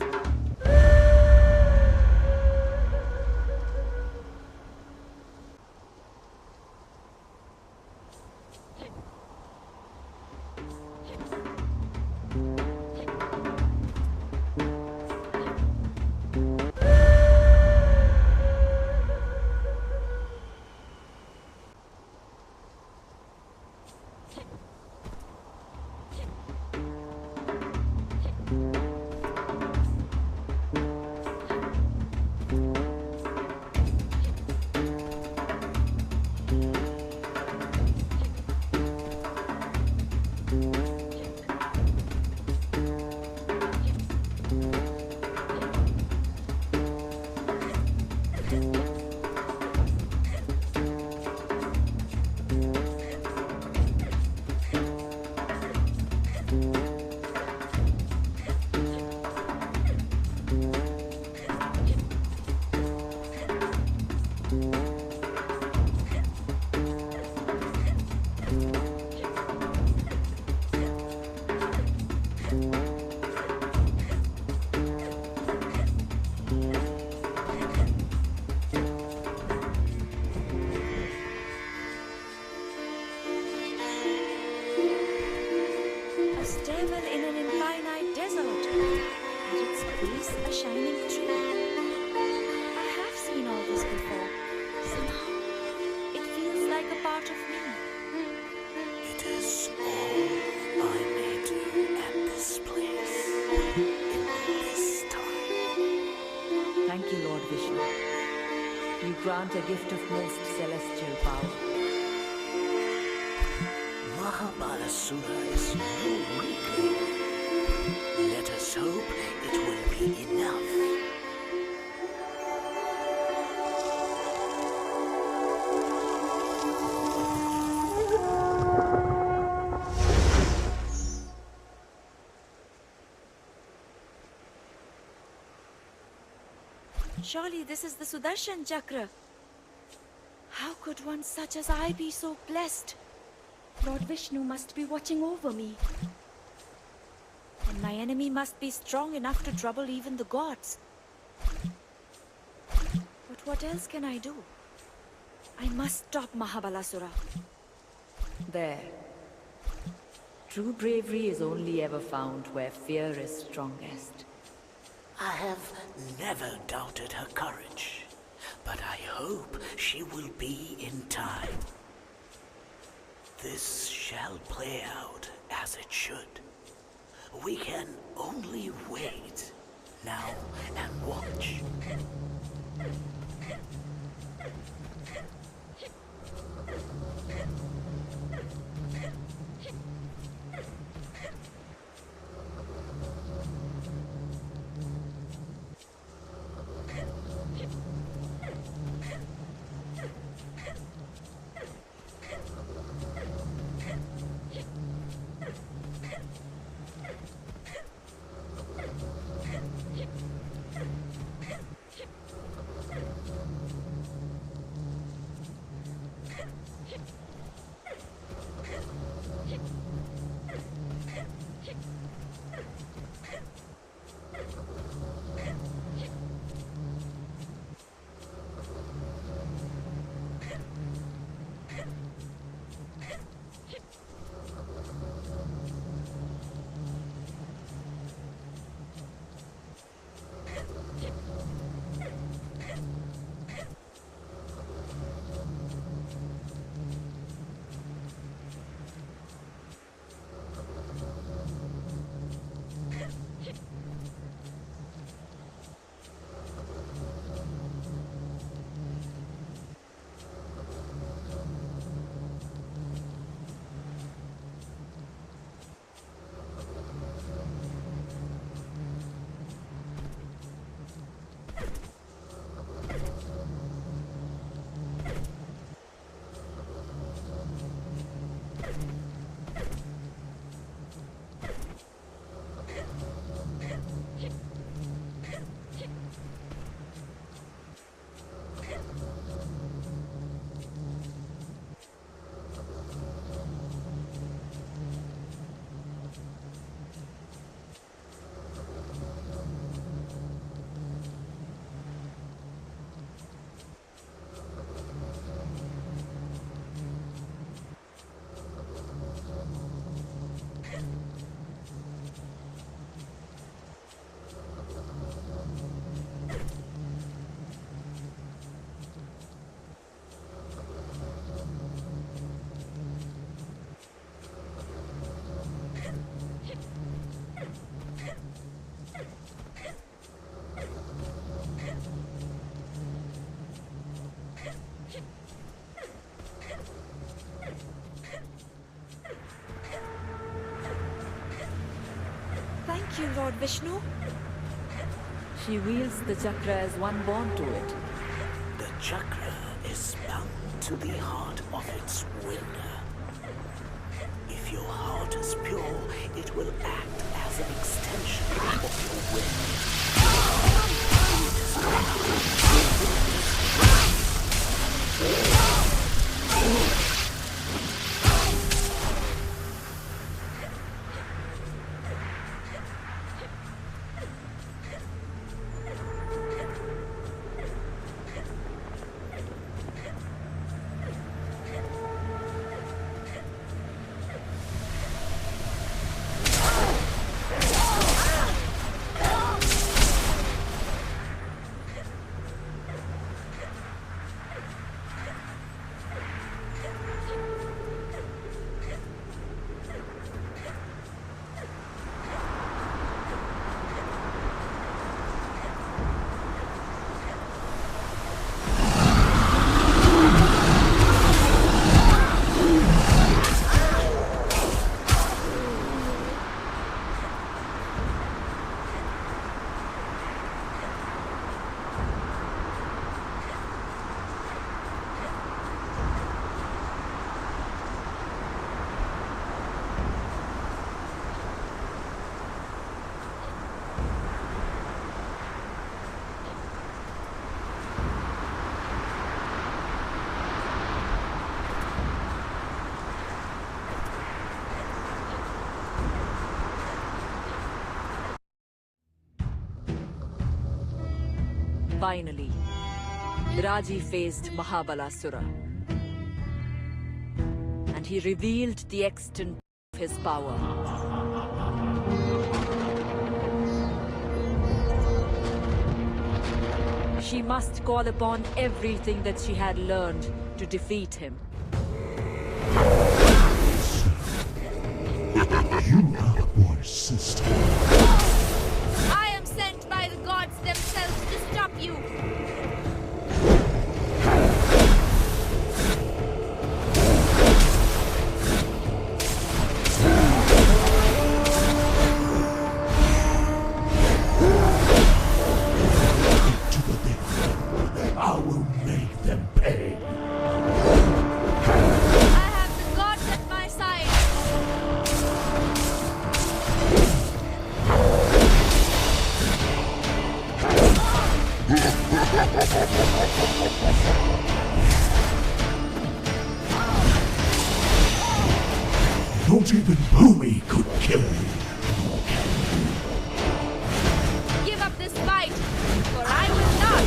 You grant a gift of most celestial power. Mahabalasura is no weakling. Let us hope it will be enough. Surely this is the Sudarshan Chakra. How could one such as I be so blessed? Lord Vishnu must be watching over me. And my enemy must be strong enough to trouble even the gods. But what else can I do? I must stop Mahabalasura. There. True bravery is only ever found where fear is strongest. I have never doubted her courage, but I hope she will be in time. This shall play out as it should. We can only wait now and watch. Thank you, Lord Vishnu. She wields the chakra as one born to it. The chakra is bound to the heart of its wielder. If your heart is pure, it will act as an extension of your will. Finally, Raji faced Mahabalasura. And he revealed the extent of his power. She must call upon everything that she had learned to defeat him. You are the boy's sister. I am sent by the gods themselves to stop you. To the devil. I will make them pay. I have the gods at my side. Not even Bhumi could kill me. Give up this fight, for I will not.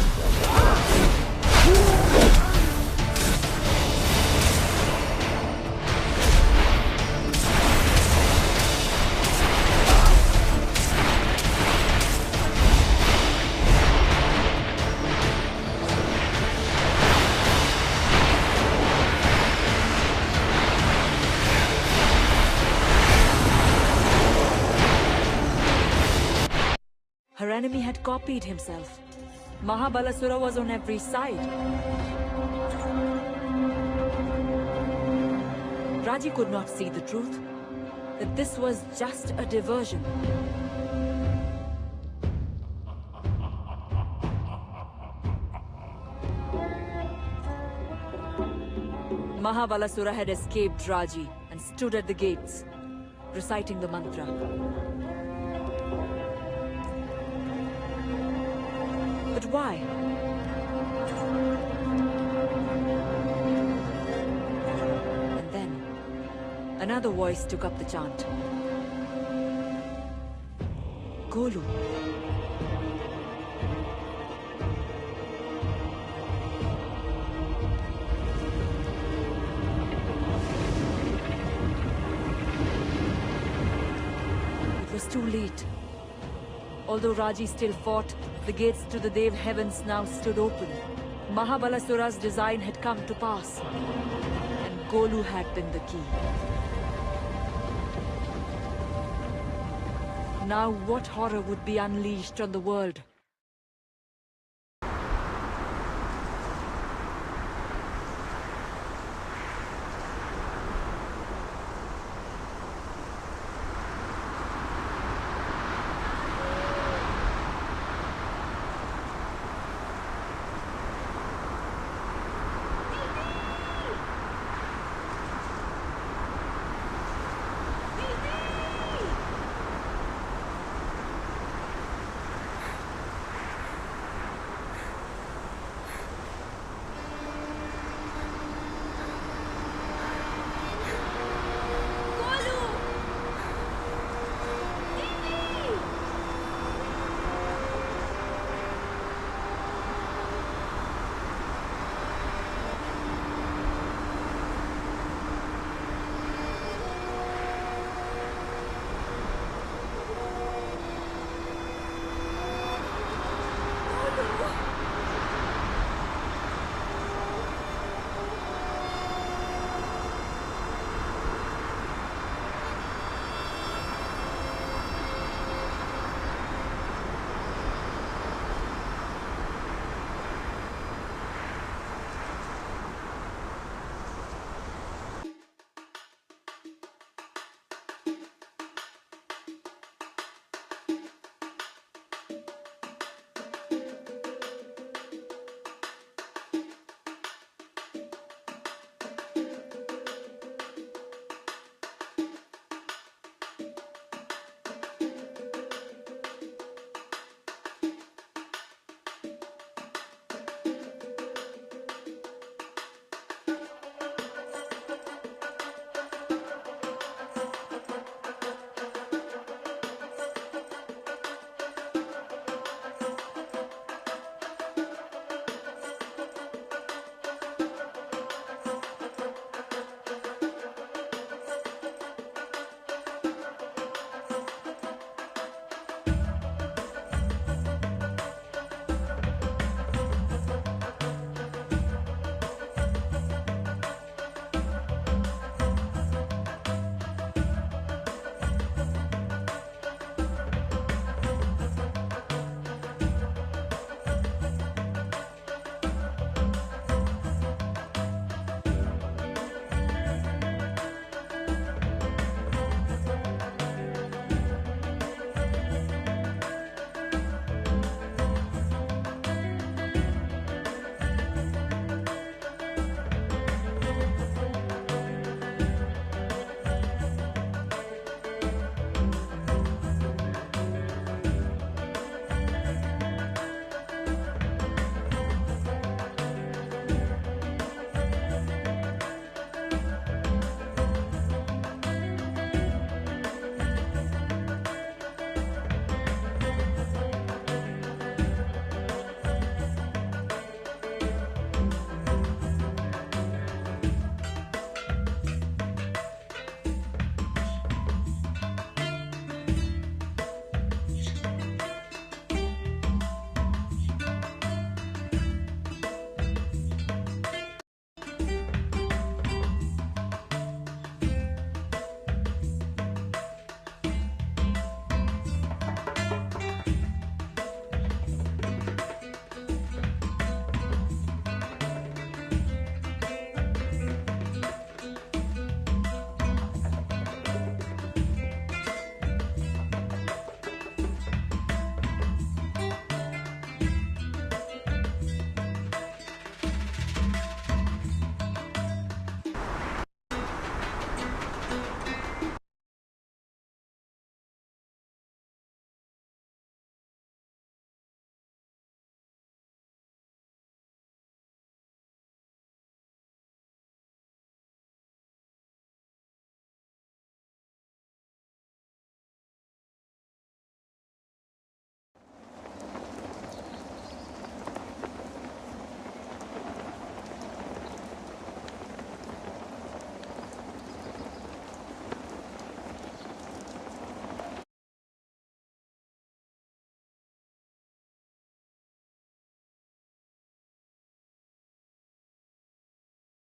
Her enemy had copied himself. Mahabalasura was on every side. Raji could not see the truth, that this was just a diversion. Mahabalasura had escaped Raji and stood at the gates, reciting the mantra. But why? And then, another voice took up the chant. Golu. It was too late. Although Raji still fought, the gates to the Dev heavens now stood open. Mahabalasura's design had come to pass, and Golu had been the key. Now what horror would be unleashed on the world?